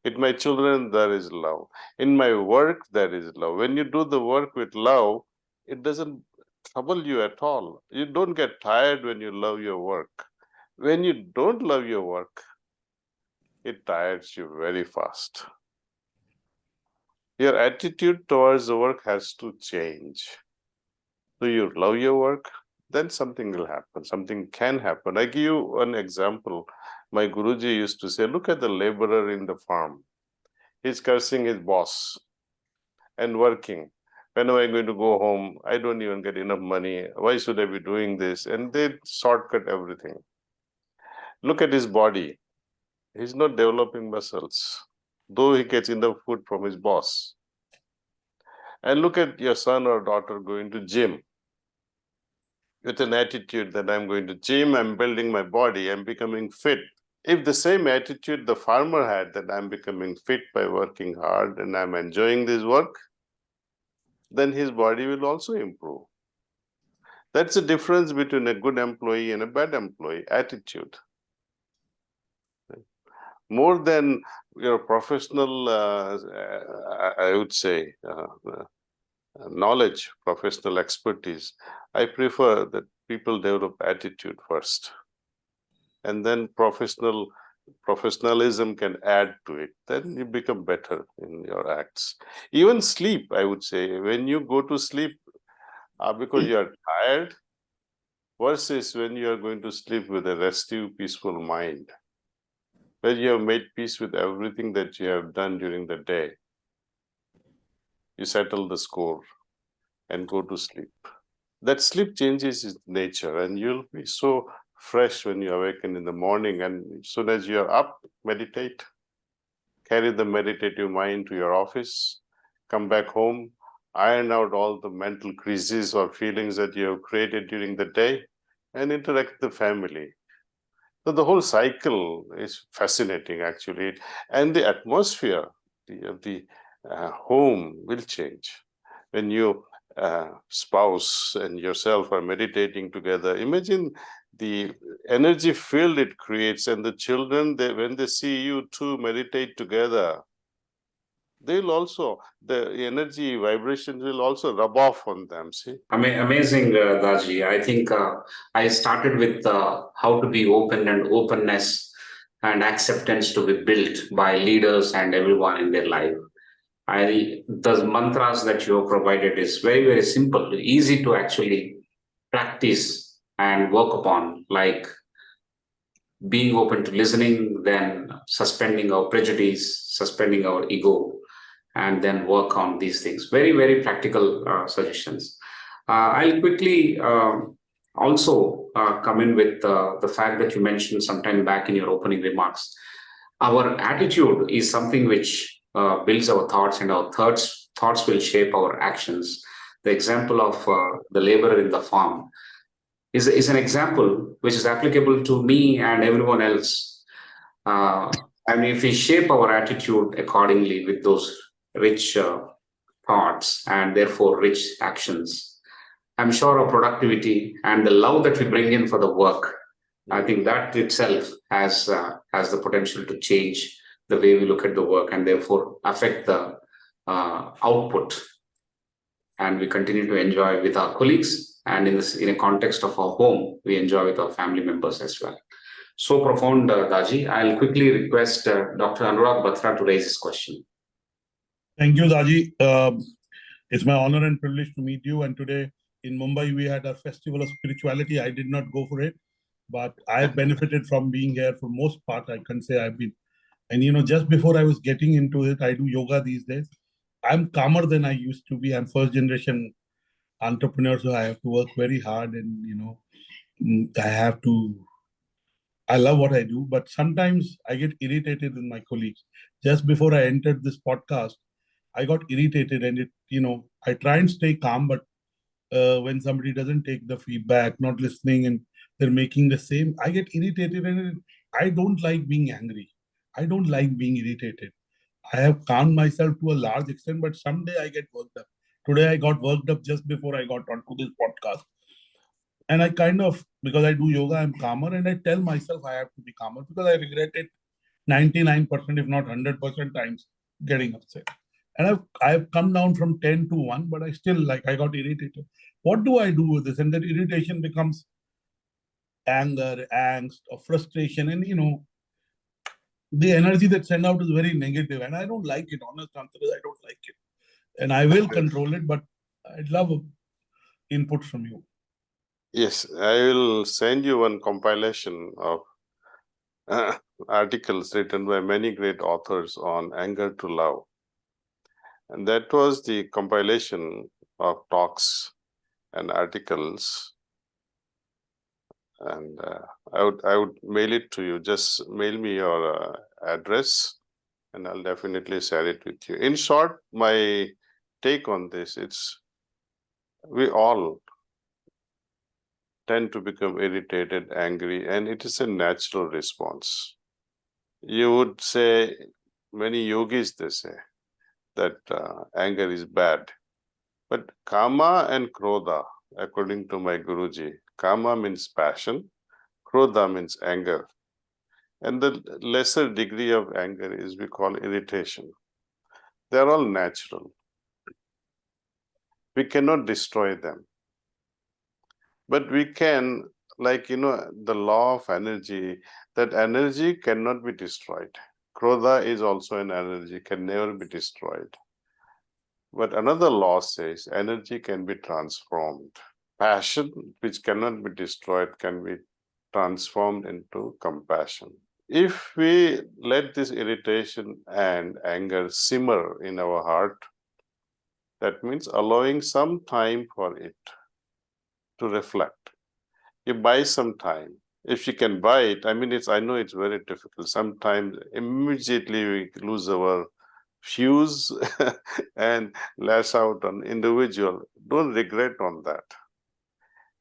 with my children there is love, in my work there is love. When you do the work with love, it doesn't trouble you at all. You don't get tired when you love your work. When you don't love your work, it tires you very fast. Your attitude towards the work has to change. Do you love your work? Then something will happen. Something can happen. I give you an example. My Guruji used to say, look at the laborer in the farm. He's cursing his boss and working. When am I going to go home? I don't even get enough money. Why should I be doing this? And they shortcut everything. Look at his body. He's not developing muscles, though he gets enough food from his boss. And look at your son or daughter going to gym with an attitude that I'm going to gym, I'm building my body, I'm becoming fit. If the same attitude the farmer had, that I'm becoming fit by working hard and I'm enjoying this work, then his body will also improve. That's the difference between a good employee and a bad employee, attitude. More than your professional, I would say, knowledge, professional expertise, I prefer that people develop attitude first. And then professionalism can add to it. Then you become better in your acts. Even sleep, I would say, when you go to sleep because you are tired, versus when you are going to sleep with a restive, peaceful mind, where you have made peace with everything that you have done during the day. You settle the score and go to sleep. That sleep changes its nature, and you'll be so fresh when you awaken in the morning. And as soon as you're up, meditate. Carry the meditative mind to your office. Come back home. Iron out all the mental creases or feelings that you have created during the day and interact with the family. So the whole cycle is fascinating, actually. And the atmosphere of the home will change. When you spouse and yourself are meditating together, imagine the energy field it creates, and the children, when they see you two meditate together, they'll also, the energy vibrations will also rub off on them, see? Amazing, Daaji. I think I started with how to be open and openness and acceptance to be built by leaders and everyone in their life. The mantras that you have provided is very, very simple, easy to actually practice and work upon, like being open to listening, then suspending our prejudice, suspending our ego, and then work on these things. Very, very practical suggestions. I'll quickly also come in with the fact that you mentioned sometime back in your opening remarks. Our attitude is something which builds our thoughts, and our thoughts will shape our actions. The example of the laborer in the farm is an example which is applicable to me and everyone else. And if we shape our attitude accordingly with those rich thoughts and therefore rich actions, I'm sure our productivity and the love that we bring in for the work, I think that itself has the potential to change the way we look at the work and therefore affect the output. And we continue to enjoy with our colleagues, and in a context of our home, we enjoy with our family members as well. So profound, Daaji. I'll quickly request Dr. Anurag Batra to raise his question. Thank you, Daaji. It's my honor and privilege to meet you. And today in Mumbai, we had a festival of spirituality. I did not go for it, but I benefited from being here for most part. I can say I've been, and just before I was getting into it, I do yoga these days. I'm calmer than I used to be. I'm first generation entrepreneur, so I have to work very hard, and I I love what I do, but sometimes I get irritated with my colleagues. Just before I entered this podcast, I got irritated, and I try and stay calm, but when somebody doesn't take the feedback, not listening, and they're making the same, I get irritated, and I don't like being angry. I don't like being irritated. I have calmed myself to a large extent, but someday I get worked up. Today I got worked up just before I got onto this podcast. And I kind of, because I do yoga, I'm calmer, and I tell myself I have to be calmer because I regret it 99%, if not 100% times getting upset. And I've come down from 10 to 1, but I still, I got irritated. What do I do with this? And that irritation becomes anger, angst, or frustration. And, the energy that sent out is very negative, and I don't like it. Honest answer is I don't like it. And I will control it, but I'd love input from you. Yes, I will send you one compilation of articles written by many great authors on anger to love. And that was the compilation of talks and articles. And I would mail it to you. Just mail me your address, and I'll definitely share it with you. In short, my take on this, we all tend to become irritated, angry, and it is a natural response. You would say, many yogis, they say that anger is bad. But kama and krodha, according to my Guruji, kama means passion, krodha means anger. And the lesser degree of anger is we call irritation. They are all natural. We cannot destroy them. But we can, the law of energy, that energy cannot be destroyed. Krodha is also an energy, can never be destroyed. But another law says energy can be transformed. Passion, which cannot be destroyed, can be transformed into compassion. If we let this irritation and anger simmer in our heart, that means allowing some time for it to reflect. You buy some time. If you can buy it, I know it's very difficult. Sometimes immediately we lose our fuse and lash out on individual. Don't regret on that.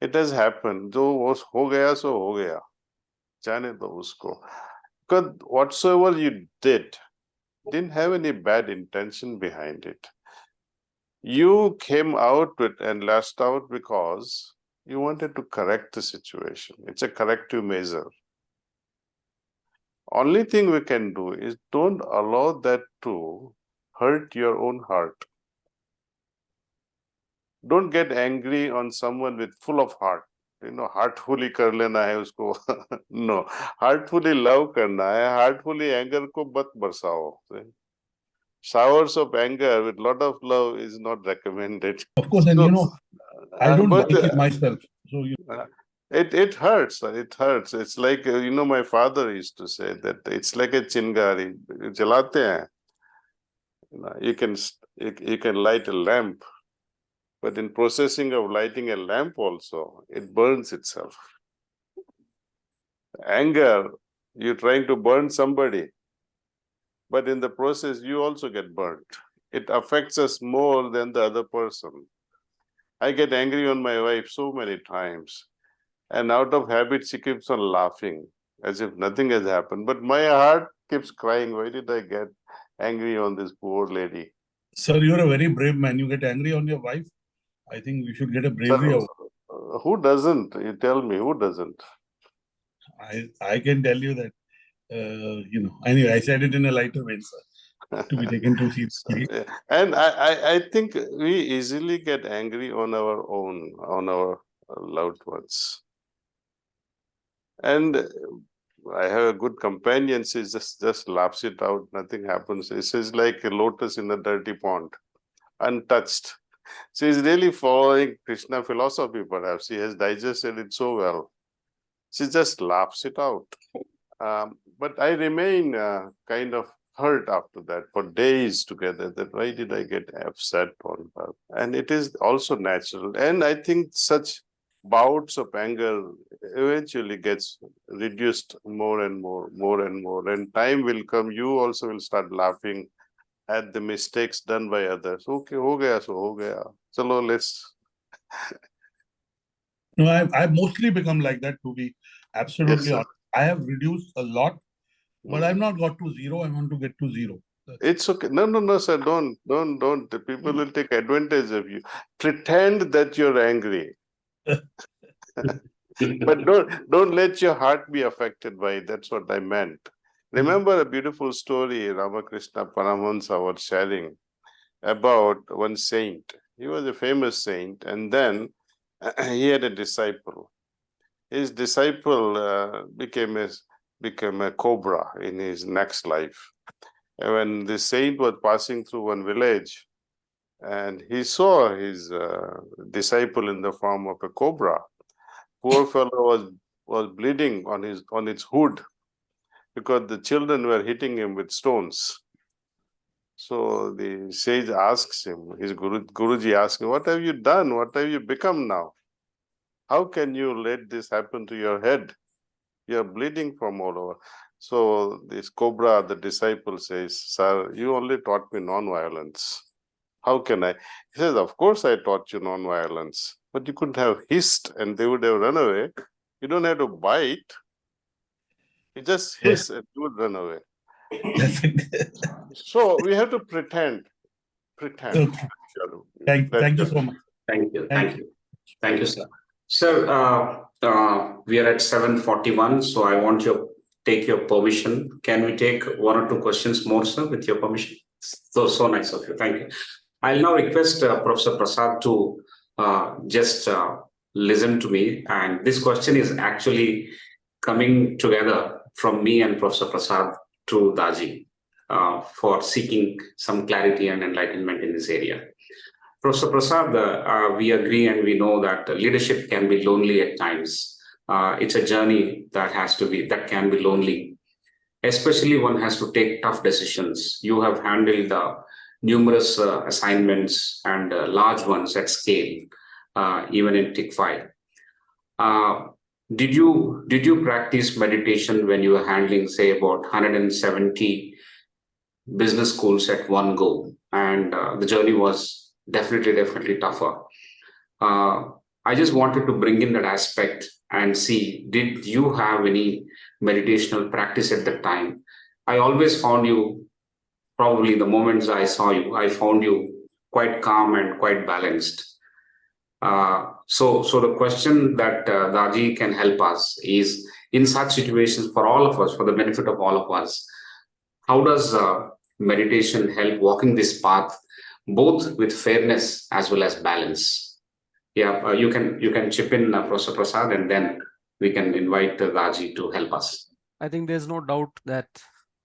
It has happened. Jo ho gaya so ho gaya. Jaane do usko. Because whatsoever you didn't have any bad intention behind it. You came out with and lashed out because you wanted to correct the situation. It's a corrective measure. Only thing we can do is don't allow that to hurt your own heart. Don't get angry on someone with full of heart. Heartfully kar lena hai usko. No, heartfully love karna hai. Heartfully anger ko mat barsao. Showers of anger with lot of love is not recommended. Of course, and I don't like it myself. So it hurts. It hurts. It's like my father used to say that it's like a chingari. Jalate hain. You can light a lamp, but in processing of lighting a lamp also, it burns itself. Anger, you're trying to burn somebody, but in the process, you also get burnt. It affects us more than the other person. I get angry on my wife so many times, and out of habit, she keeps on laughing as if nothing has happened. But my heart keeps crying, why did I get angry on this poor lady? Sir, you're a very brave man. You get angry on your wife. I think you should get a bravery award. Who doesn't? You tell me, who doesn't? I can tell you that, anyway, I said it in a lighter vein, sir, to be taken too seriously. And I think we easily get angry on our own, on our loved ones. And I have a good companion, she just laughs it out, nothing happens. She's like a lotus in a dirty pond, untouched. She's really following Krishna philosophy, perhaps. She has digested it so well. She just laughs it out. But I remain kind of hurt after that for days together, that why did I get upset on her? And it is also natural. And I think such bouts of anger eventually gets reduced more and more and more. And time will come, you also will start laughing at the mistakes done by others. Okay, ho gaya, so ho gaya. Chalo, let's. No, I've mostly become like that, to be absolutely Yes, honest. I have reduced a lot, but I've Mm. not got to zero. I want to get to zero. It's okay. No, sir. Don't. The people will take advantage of you. Pretend that you're angry, but don't let your heart be affected by it. That's what I meant. Remember a beautiful story Ramakrishna Paramahansa was sharing about one saint. He was a famous saint, and then he had a disciple. His disciple became a cobra in his next life. And when the saint was passing through one village, and he saw his disciple in the form of a cobra. Poor fellow was bleeding on its hood because the children were hitting him with stones. So the sage asks him, his Guruji asks him, what have you done? What have you become now? How can you let this happen to your head? You're bleeding from all over. So this cobra, the disciple says, sir, you only taught me non-violence. How can I? He says, of course I taught you non-violence, but you could have hissed and they would have run away. You don't have to bite. You just hiss and you would run away. So we have to pretend. Okay. Thank you so much. Thank you, sir. Sir, we are at 7:41, so I want to take your permission. Can we take one or two questions more, sir, with your permission? So nice of you. Thank you. I'll now request Professor Prasad to just listen to me. And this question is actually coming together from me and Professor Prasad to Daaji for seeking some clarity and enlightenment in this area. Professor Prasad, we agree and we know that leadership can be lonely at times. It's a journey that can be lonely. Especially one has to take tough decisions. You have handled numerous assignments and large ones at scale, even in TIC5. Did you practice meditation when you were handling, say, about 170 business schools at one go? And the journey was definitely tougher. I just wanted to bring in that aspect and see, did you have any meditational practice at that time? I always found you, probably the moments I saw you, I found you quite calm and quite balanced. So the question that Daaji can help us is, in such situations, for all of us, for the benefit of all of us, how does meditation help walking this path, both with fairness as well as balance? Yeah, you can chip in, Professor Prasad, and then we can invite Daaji to help us. I think there's no doubt that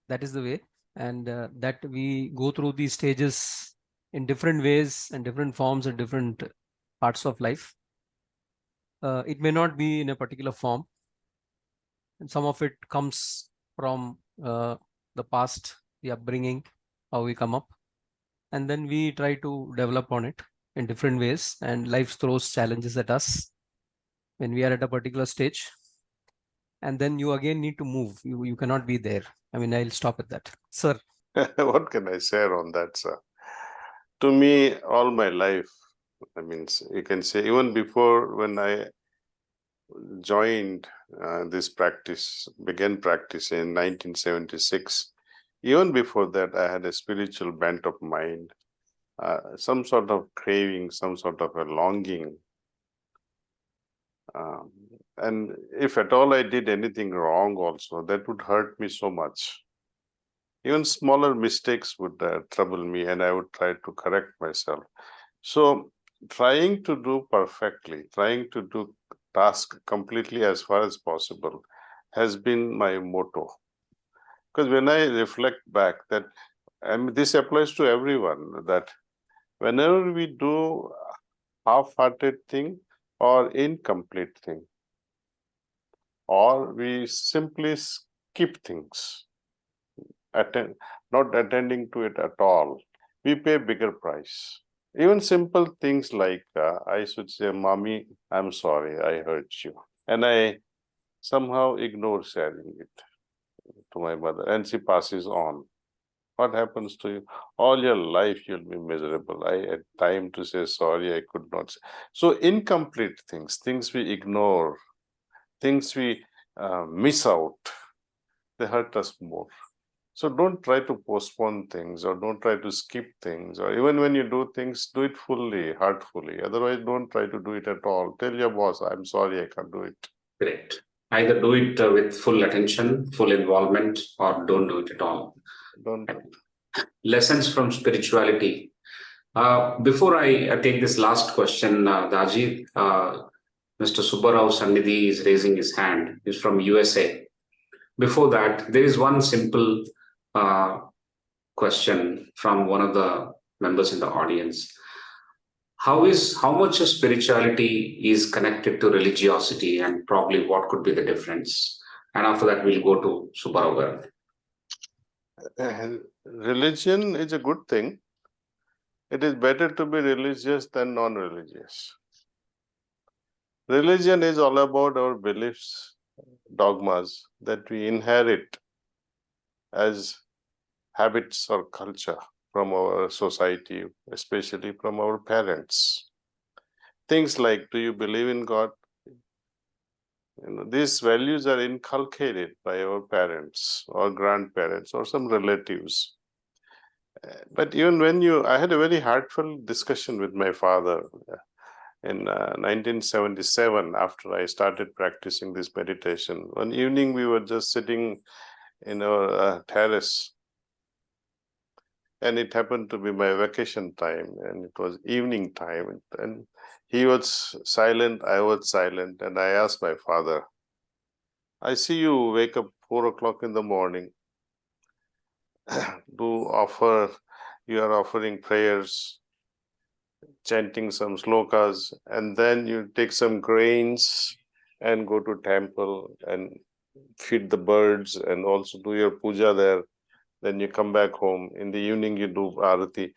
that is the way, and that we go through these stages in different ways and different forms and different parts of life. It may not be in a particular form, and some of it comes from the past, the upbringing, how we come up, and then we try to develop on it in different ways, and life throws challenges at us when we are at a particular stage, and then you again need to move. You cannot be there. I mean, I'll stop at that, sir. What can I say on that, sir? To me, all my life, I mean, you can say even before when I joined this practice, began practice in 1976, even before that, I had a spiritual bent of mind, some sort of craving, some sort of a longing. And if at all I did anything wrong also, that would hurt me so much. Even smaller mistakes would trouble me, and I would try to correct myself. So trying to do perfectly, trying to do task completely as far as possible has been my motto. Because when I reflect back, that, and this applies to everyone, that whenever we do half-hearted thing or incomplete thing, or we simply skip things, not attending to it at all, we pay a bigger price. Even simple things like I should say, Mommy, I'm sorry, I hurt you. And I somehow ignore sharing it to my mother, and she passes on. What happens to you? All your life you'll be miserable. I had time to say sorry, I could not say. So incomplete things we ignore, things we miss out, they hurt us more. So don't try to postpone things, or don't try to skip things, or even when you do things, do it fully, heartfully. Otherwise, don't try to do it at all. Tell your boss, I'm sorry, I can't do it. Great. Either do it with full attention, full involvement, or don't do it at all. Don't do it. Lessons from spirituality. Before I take this last question, Daaji, Mr. Subbarao Sannidhi is raising his hand. He's from USA. Before that, there is one simple question from one of the members in the audience. How much of spirituality is connected to religiosity, and probably what could be the difference? And after that, we'll go to Subbarao. Religion is a good thing. It is better to be religious than non-religious. Religion is all about our beliefs, dogmas that we inherit as habits or culture from our society, especially from our parents. Things like, do you believe in God? These values are inculcated by our parents or grandparents or some relatives. But even when I had a very heartfelt discussion with my father in 1977, after I started practicing this meditation. One evening, we were just sitting in our terrace, and it happened to be my vacation time, and it was evening time, and he was silent, I was silent, and I asked my father, I see you wake up 4 o'clock in the morning, you are offering prayers, chanting some slokas, and then you take some grains and go to temple and feed the birds and also do your puja there. Then you come back home. In the evening, you do arati.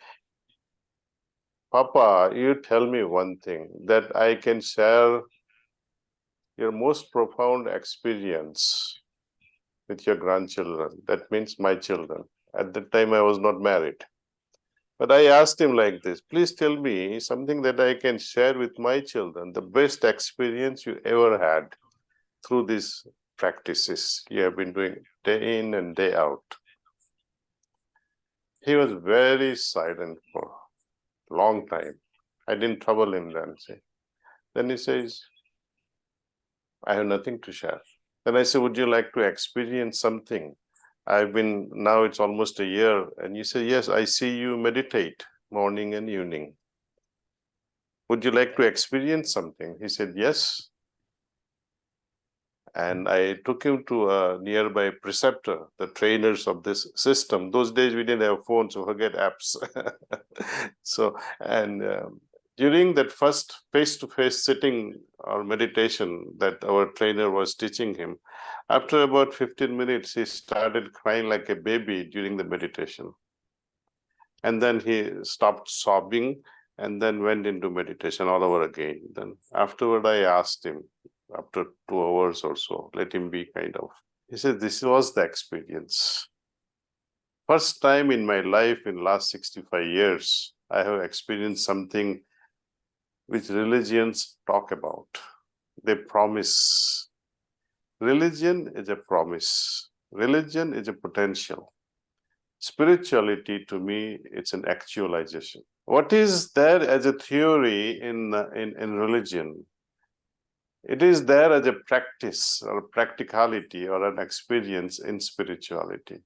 Papa, you tell me one thing, that I can share your most profound experience with your grandchildren. That means my children. At that time, I was not married. But I asked him like this, please tell me something that I can share with my children, the best experience you ever had through these practices you have been doing day in and day out. He was very silent for a long time. I didn't trouble him then. Then he says, I have nothing to share. Then I said, would you like to experience something? Now it's almost a year. And you say, yes, I see you meditate morning and evening. Would you like to experience something? He said, yes. And I took him to a nearby preceptor, the trainers of this system. Those days we didn't have phones, so forget apps. During that first face-to-face sitting or meditation that our trainer was teaching him, after about 15 minutes, he started crying like a baby during the meditation. And then he stopped sobbing and then went into meditation all over again. Then afterward, I asked him, after 2 hours or so, let him be kind of. He said, this was the experience. First time in my life in last 65 years, I have experienced something which religions talk about. They promise. Religion is a promise. Religion is a potential. Spirituality, to me, it's an actualization. What is there as a theory in religion? It is there as a practice or a practicality or an experience in spirituality.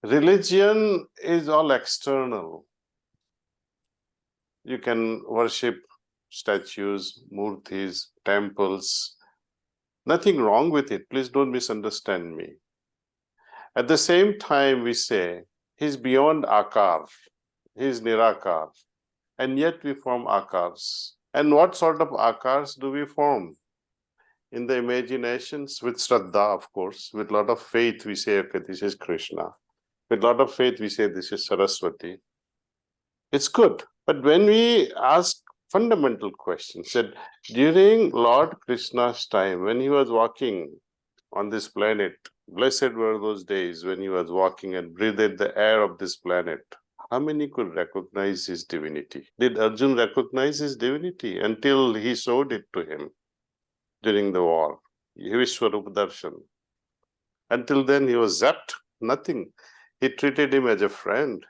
Religion is all external. You can worship statues, murtis, temples. Nothing wrong with it. Please don't misunderstand me. At the same time, we say, he's beyond akar, he's nirakar, and yet we form akars. And what sort of akars do we form? In the imaginations, with Shraddha, of course, with a lot of faith, we say, okay, this is Krishna. With a lot of faith, we say, this is Saraswati. It's good. But when we ask fundamental questions, that during Lord Krishna's time, when he was walking on this planet, blessed were those days when he was walking and breathed the air of this planet. How many could recognize his divinity? Did Arjun recognize his divinity until he showed it to him during the war? Vishwarup Darshan. Until then, he was zapped, nothing. He treated him as a friend.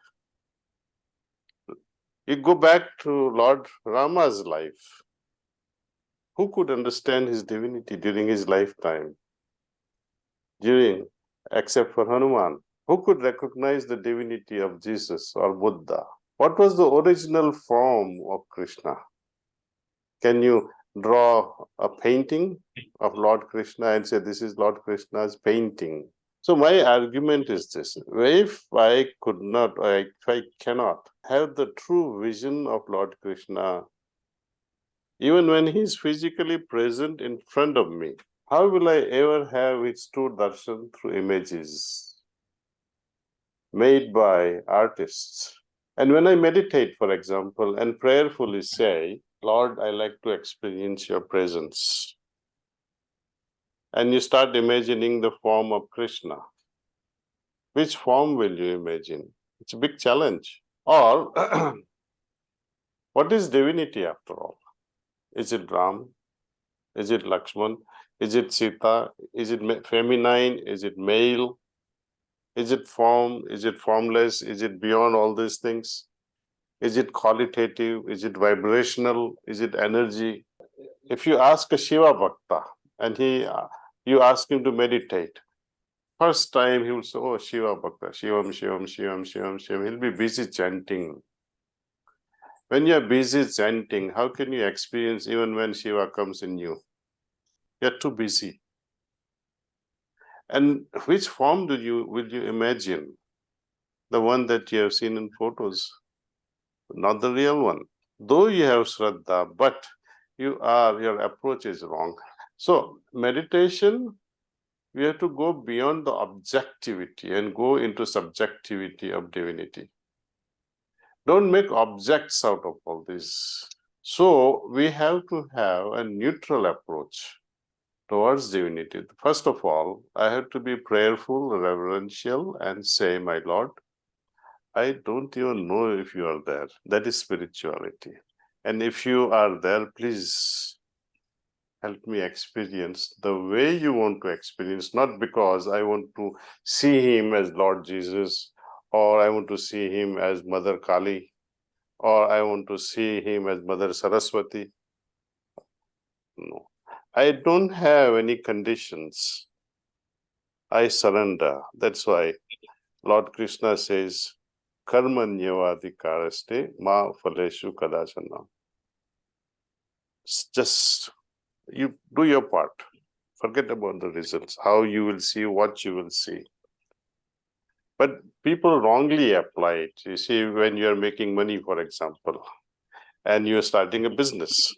You go back to Lord Rama's life. Who could understand his divinity during his lifetime? Except for Hanuman. Who could recognize the divinity of Jesus or Buddha? What was the original form of Krishna? Can you draw a painting of Lord Krishna and say, this is Lord Krishna's painting? So my argument is this: if I could not, or if I cannot have the true vision of Lord Krishna, even when he is physically present in front of me, how will I ever have his true darshan through images made by artists? And when I meditate, for example, and prayerfully say, Lord, I like to experience your presence, and you start imagining the form of Krishna, which form will you imagine? It's a big challenge. Or, what is divinity after all? Is it Ram? Is it Lakshman? Is it Sita? Is it feminine? Is it male? Is it form? Is it formless? Is it beyond all these things? Is it qualitative? Is it vibrational? Is it energy? If you ask a Shiva Bhakta and you ask him to meditate, first time he will say, oh, Shiva Bhakta, Shivam, Shivam, Shivam, Shivam, Shivam. He'll be busy chanting. When you're busy chanting, how can you experience even when Shiva comes in you? You're too busy. And which form will you imagine? The one that you have seen in photos, not the real one. Though you have Shraddha, but your approach is wrong. So meditation, we have to go beyond the objectivity and go into subjectivity of divinity. Don't make objects out of all this. So we have to have a neutral approach towards divinity. First of all, I have to be prayerful, reverential, and say, my Lord, I don't even know if you are there. That is spirituality. And if you are there, please help me experience the way you want to experience, not because I want to see him as Lord Jesus, or I want to see him as Mother Kali, or I want to see him as Mother Saraswati. No. I don't have any conditions. I surrender. That's why Lord Krishna says, Karmanyavadikaraste ma phaleshu kadachana. Just you do your part. Forget about the results, how you will see, what you will see. But people wrongly apply it. You see, when you're making money, for example, and you're starting a business,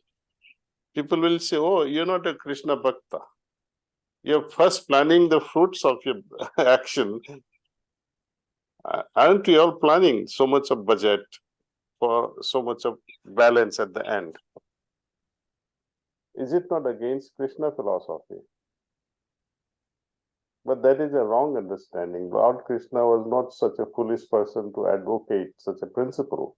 people will say, oh, you're not a Krishna Bhakta. You're first planning the fruits of your action. Aren't we all planning so much of budget for so much of balance at the end? Is it not against Krishna philosophy? But that is a wrong understanding. Lord Krishna was not such a foolish person to advocate such a principle.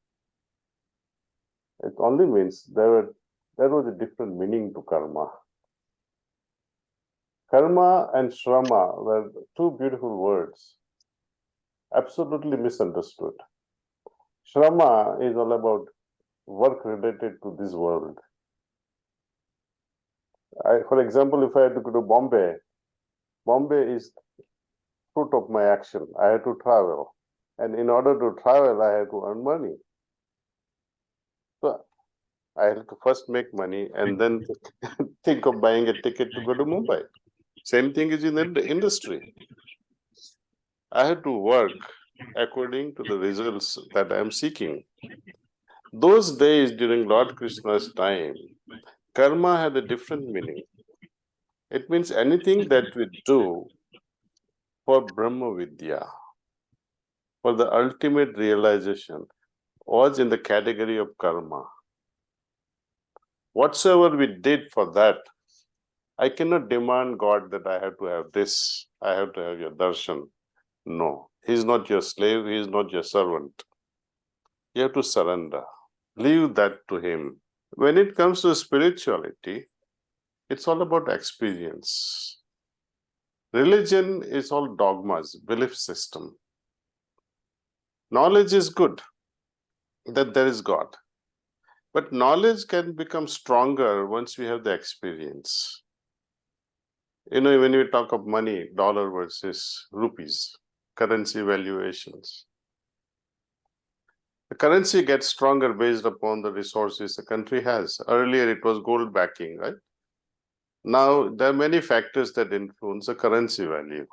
It only means there was a different meaning to karma. Karma and shrama were two beautiful words, absolutely misunderstood. Shrama is all about work related to this world. For example, if I had to go to Bombay, Bombay is fruit of my action. I had to travel. And in order to travel, I had to earn money. So I had to first make money and then think of buying a ticket to go to Mumbai. Same thing is in the industry. I had to work according to the results that I am seeking. Those days during Lord Krishna's time, karma had a different meaning. It means anything that we do for Brahma Vidya, for the ultimate realization. was in the category of karma. Whatsoever we did for that, I cannot demand God that I have to have this, I have to have your darshan. No, he's not your slave, he is not your servant. You have to surrender. Leave that to him. When it comes to spirituality, it's all about experience. Religion is all dogmas, belief system. Knowledge is good, that there is God. But knowledge can become stronger once we have the experience. You know, when we talk of money, dollar versus rupees, currency valuations. The currency gets stronger based upon the resources the country has. Earlier, it was gold backing, right? Now, there are many factors that influence the currency value.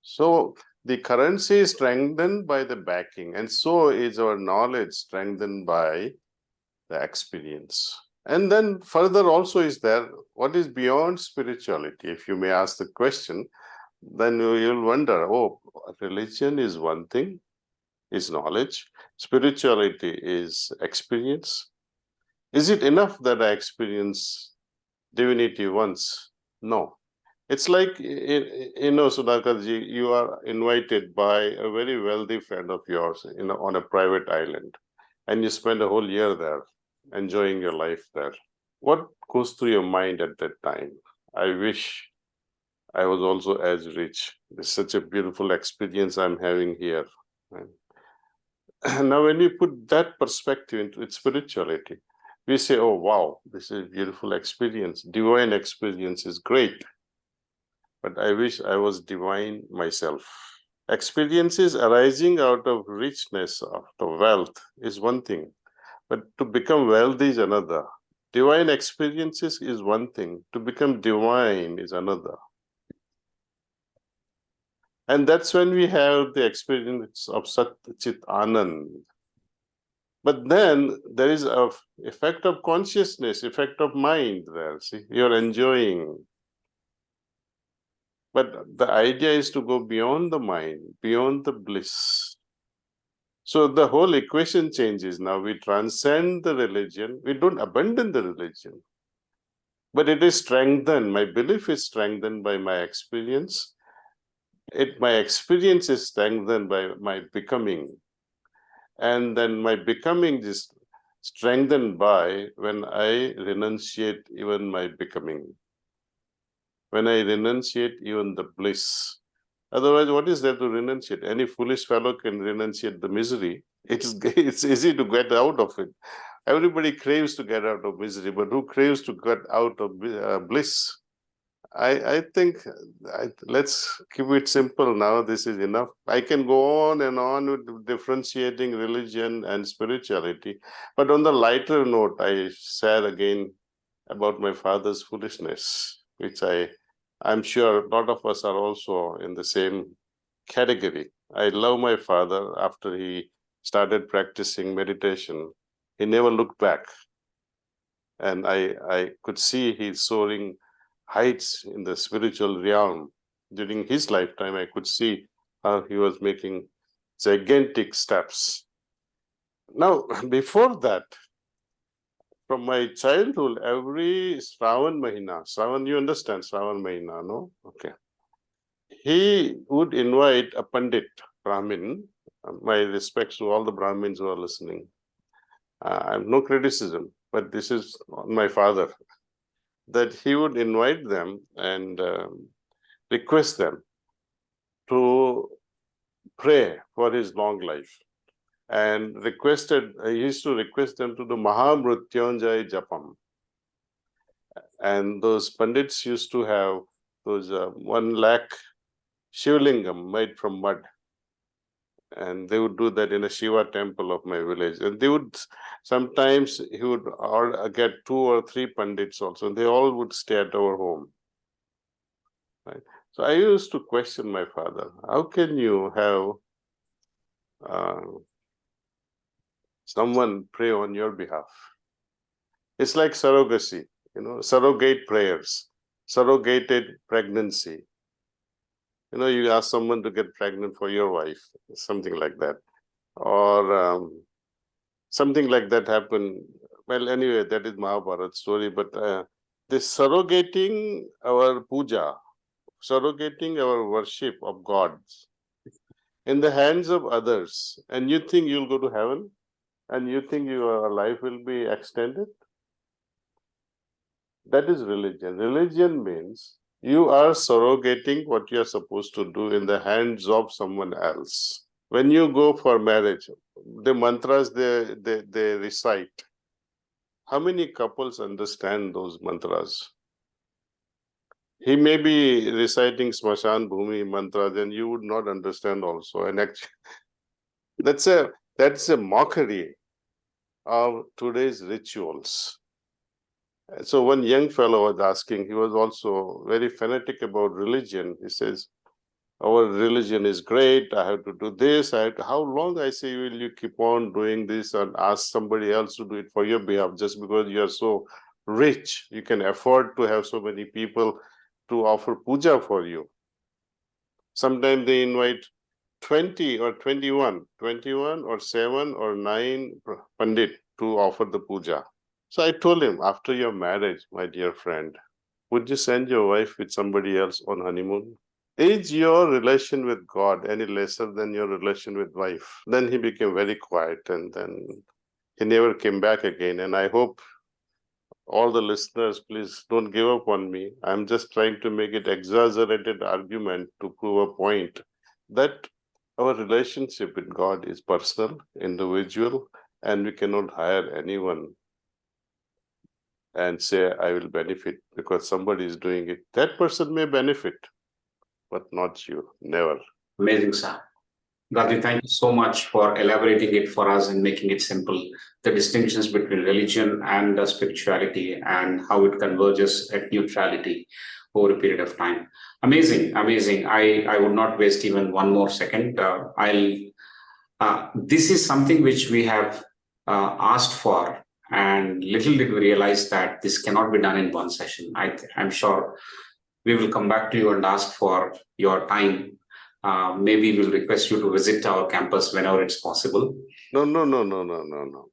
So, the currency is strengthened by the backing, and so is our knowledge strengthened by the experience. And then further also is there, what is beyond spirituality? If you may ask the question, then you'll wonder, oh, religion is one thing, is knowledge. Spirituality is experience. Is it enough that I experience divinity once? No. It's like, you know, Sudhakar ji, you are invited by a very wealthy friend of yours, you know, on a private island, and you spend a whole year there, enjoying your life there. What goes through your mind at that time? I wish I was also as rich. It's such a beautiful experience I'm having here. Now, when we put that perspective into its spirituality, we say, oh, wow, this is a beautiful experience. Divine experience is great. But I wish I was divine myself. Experiences arising out of richness, out of wealth is one thing. But to become wealthy is another. Divine experiences is one thing. To become divine is another. And that's when we have the experience of Sat Chit Anand. But then there is an effect of consciousness, effect of mind there. See, you're enjoying. But the idea is to go beyond the mind, beyond the bliss. So the whole equation changes. Now we transcend the religion. We don't abandon the religion. But it is strengthened. My belief is strengthened by my experience. My experience is strengthened by my becoming. And then my becoming is strengthened by when I renunciate even my becoming. When I renunciate even the bliss. Otherwise, what is there to renunciate? Any foolish fellow can renunciate the misery. It's easy to get out of it. Everybody craves to get out of misery, but who craves to get out of bliss? I think let's keep it simple now. This is enough. I can go on and on with differentiating religion and spirituality. But on the lighter note, I said again about my father's foolishness, which I'm sure a lot of us are also in the same category. I love my father. After he started practicing meditation, he never looked back. And I could see he's soaring heights in the spiritual realm. During his lifetime, I could see how he was making gigantic steps. Now, before that, from my childhood, every Shravan Mahina, you understand Shravan Mahina, no? Okay. He would invite a Pandit, Brahmin. My respects to all the Brahmins who are listening. I have no criticism, but this is on my father. That he would invite them and request them to pray for his long life. And he used to request them to do Mahamrutyunjay Japam. And those Pandits used to have those 1 lakh Shivlingam made from mud. And they would do that in a Shiva temple of my village. And they would, sometimes he would get 2 or 3 Pandits also. And they all would stay at our home. Right? So I used to question my father, how can you have someone pray on your behalf? It's like surrogacy, surrogate prayers, surrogated pregnancy. You ask someone to get pregnant for your wife, something like that. or something like that happened. Well, anyway, that is Mahabharata story, but this surrogating our puja, surrogating our worship of gods in the hands of others, and you think you'll go to heaven, and you think your life will be extended? That is religion. Religion means you are surrogating what you are supposed to do in the hands of someone else. When you go for marriage, the mantras they recite, how many couples understand those mantras? He may be reciting Smashan Bhumi mantras, and you would not understand also. And actually, that's a mockery of today's rituals. So one young fellow was asking, he was also very fanatic about religion. He says, our religion is great, I have to do this. How long, I say, will you keep on doing this and ask somebody else to do it for your behalf just because you are so rich, you can afford to have so many people to offer puja for you. Sometimes they invite 20 or 21 or 7 or 9 pandit to offer the puja. So I told him, after your marriage, my dear friend, would you send your wife with somebody else on honeymoon? Is your relation with God any lesser than your relation with wife? Then he became very quiet, and then he never came back again. And I hope all the listeners, please don't give up on me. I'm just trying to make it exaggerated argument to prove a point that our relationship with God is personal, individual, and we cannot hire anyone and say, I will benefit because somebody is doing it. That person may benefit, but not you, never. Amazing, sir. Daaji, thank you so much for elaborating it for us and making it simple. The distinctions between religion and spirituality and how it converges at neutrality over a period of time. Amazing, amazing. I would not waste even one more second. This is something which we have asked for, and little did we realize that this cannot be done in one session. I'm sure we will come back to you and ask for your time. Maybe we'll request you to visit our campus whenever it's possible. No.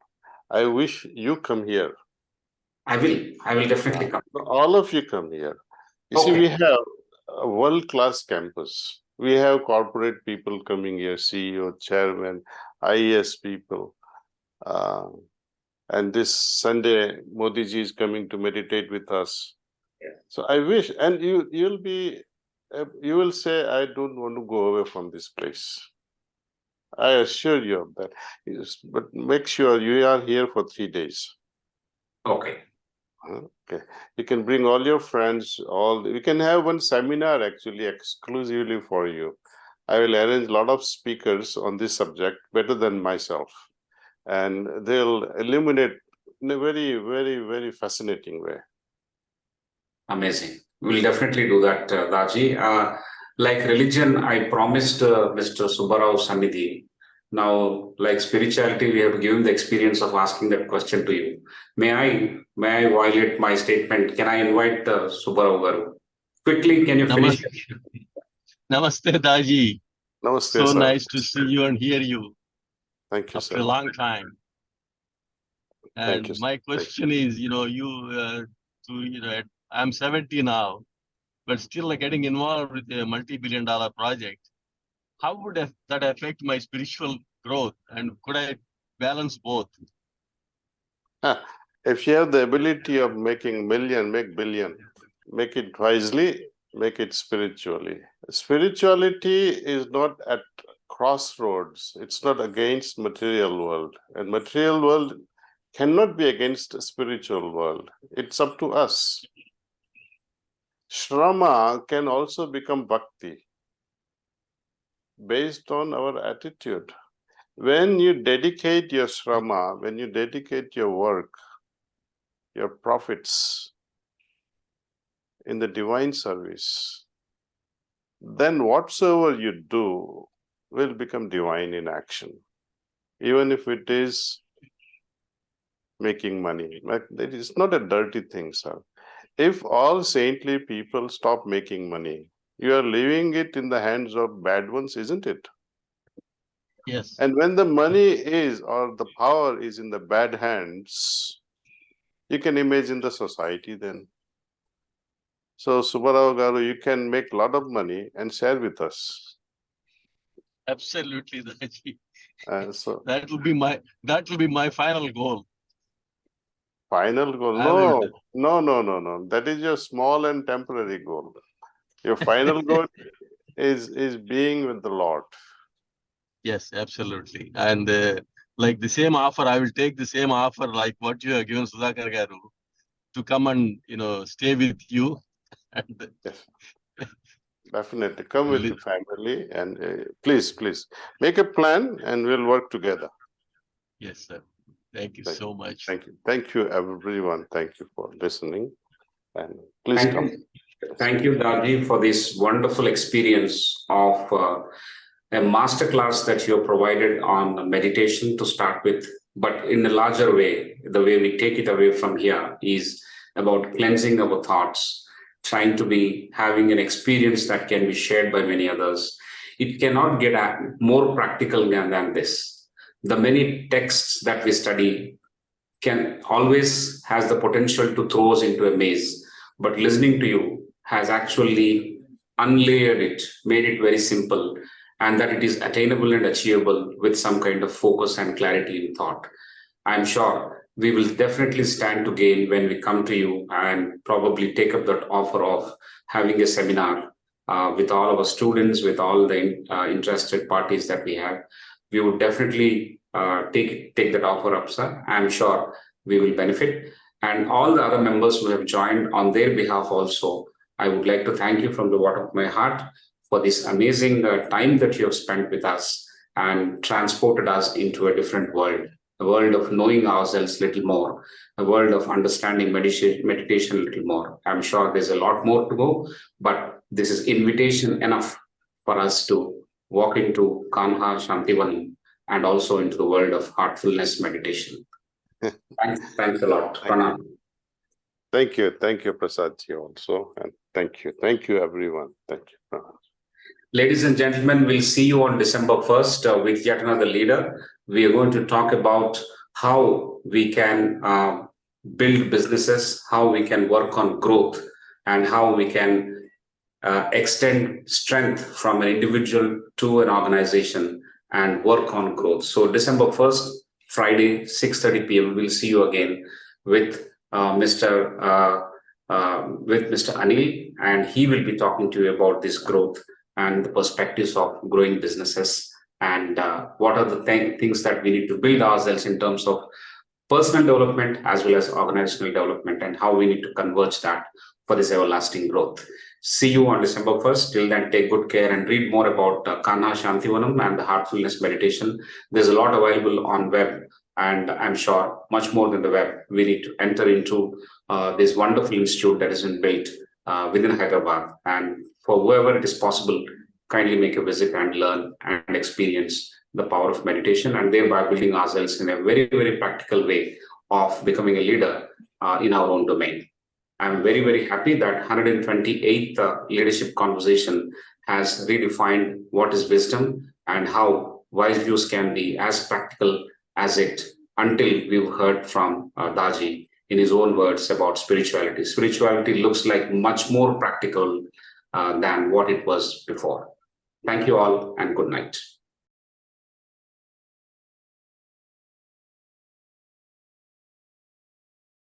I wish you come here. I will definitely come. All of you come here. You Okay. see, we have a world-class campus. We have corporate people coming here, CEO, chairman, IAS people. And this Sunday, Modi ji is coming to meditate with us. Yeah. So I wish, and you will say, I don't want to go away from this place. I assure you of that. Yes, but make sure you are here for 3 days. Okay. Okay. You can bring all your friends, we can have one seminar actually exclusively for you. I will arrange a lot of speakers on this subject, better than myself. And they'll illuminate in a very, very, very fascinating way. Amazing. We'll definitely do that, Daaji. Like religion, I promised Mr. Subbarao Sannidhi. Now, like spirituality, we have given the experience of asking that question to you. May I violate my statement? Can I invite Subbarao Garu? Quickly, can you finish? Namaste, Daaji. Namaste, So sir. nice to see you and hear you. Thank you, after sir. a long time. And Thank you, my question is, I'm 70 now, but still getting involved with a multi-billion-dollar project. How would that affect my spiritual growth, and could I balance both? If you have the ability of making million, make billion. Make it wisely, make it spiritually. Spirituality is not at crossroads. It's not against material world. And material world cannot be against spiritual world. It's up to us. Shrama can also become bhakti based on our attitude. When you dedicate your shrama, when you dedicate your work, your profits in the divine service, then whatsoever you do will become divine in action, even if it is making money. But it is not a dirty thing, sir. If all saintly people stop making money, you are leaving it in the hands of bad ones, isn't it? Yes. And when the money is or the power is in the bad hands, you can imagine the society then. So Subbarao Garu, you can make a lot of money and share with us. Absolutely, Daaji. So That will be my final goal. final goal? I will. No. That is your small and temporary goal. Your final goal is being with the Lord. Yes, absolutely. And like the same offer, I will take the same offer like what you have given Sudhakar Garu to come and stay with you. And Yes. Definitely come with the family and please make a plan and we'll work together. Yes, sir. Thank you so much. Thank you everyone. Thank you for listening and please come. Thank you, Daaji, for this wonderful experience of a masterclass that you have provided on meditation to start with. But in a larger way, the way we take it away from here is about cleansing our thoughts, trying to be having an experience that can be shared by many others. It cannot get more practical than this. The many texts that we study can always has the potential to throw us into a maze, but listening to you has actually unlayered it, made it very simple, and that it is attainable and achievable with some kind of focus and clarity in thought. I'm sure we will definitely stand to gain when we come to you and probably take up that offer of having a seminar with all our students, with all the interested parties that we have. We would definitely take that offer up, sir. I'm sure we will benefit. And all the other members who have joined on their behalf also, I would like to thank you from the bottom of my heart for this amazing time that you have spent with us and transported us into a different world, a world of knowing ourselves a little more, a world of understanding meditation a little more. I'm sure there's a lot more to go, but this is invitation enough for us to walk into Kanha Shantivanam and also into the world of heartfulness meditation. Thanks a lot. Pranam. Thank you, Prasad ji also, and thank you, everyone. Thank you. Ladies and gentlemen, we'll see you on December 1st with yet another leader. We are going to talk about how we can build businesses, how we can work on growth, and how we can extend strength from an individual to an organization and work on growth. So December 1st, Friday, 6:30 p.m. We'll see you again with Mr. Anil, and he will be talking to you about this growth and the perspectives of growing businesses and what are the things that we need to build ourselves in terms of personal development as well as organizational development and how we need to converge that for this everlasting growth. See you on December 1st. Till then, take good care and read more about Kanha Shantivanam and the Heartfulness meditation. There's a lot available on web, and I'm sure much more than the web. We need to enter into this wonderful institute that has been built within Hyderabad. And for whoever it is possible, kindly make a visit and learn and experience the power of meditation, and thereby building ourselves in a very, very practical way of becoming a leader in our own domain. I'm very, very happy that 128th leadership conversation has redefined what is wisdom and how WiseViews can be as practical as it until we've heard from Daaji in his own words about spirituality. Spirituality looks like much more practical than what it was before. Thank you all and good night.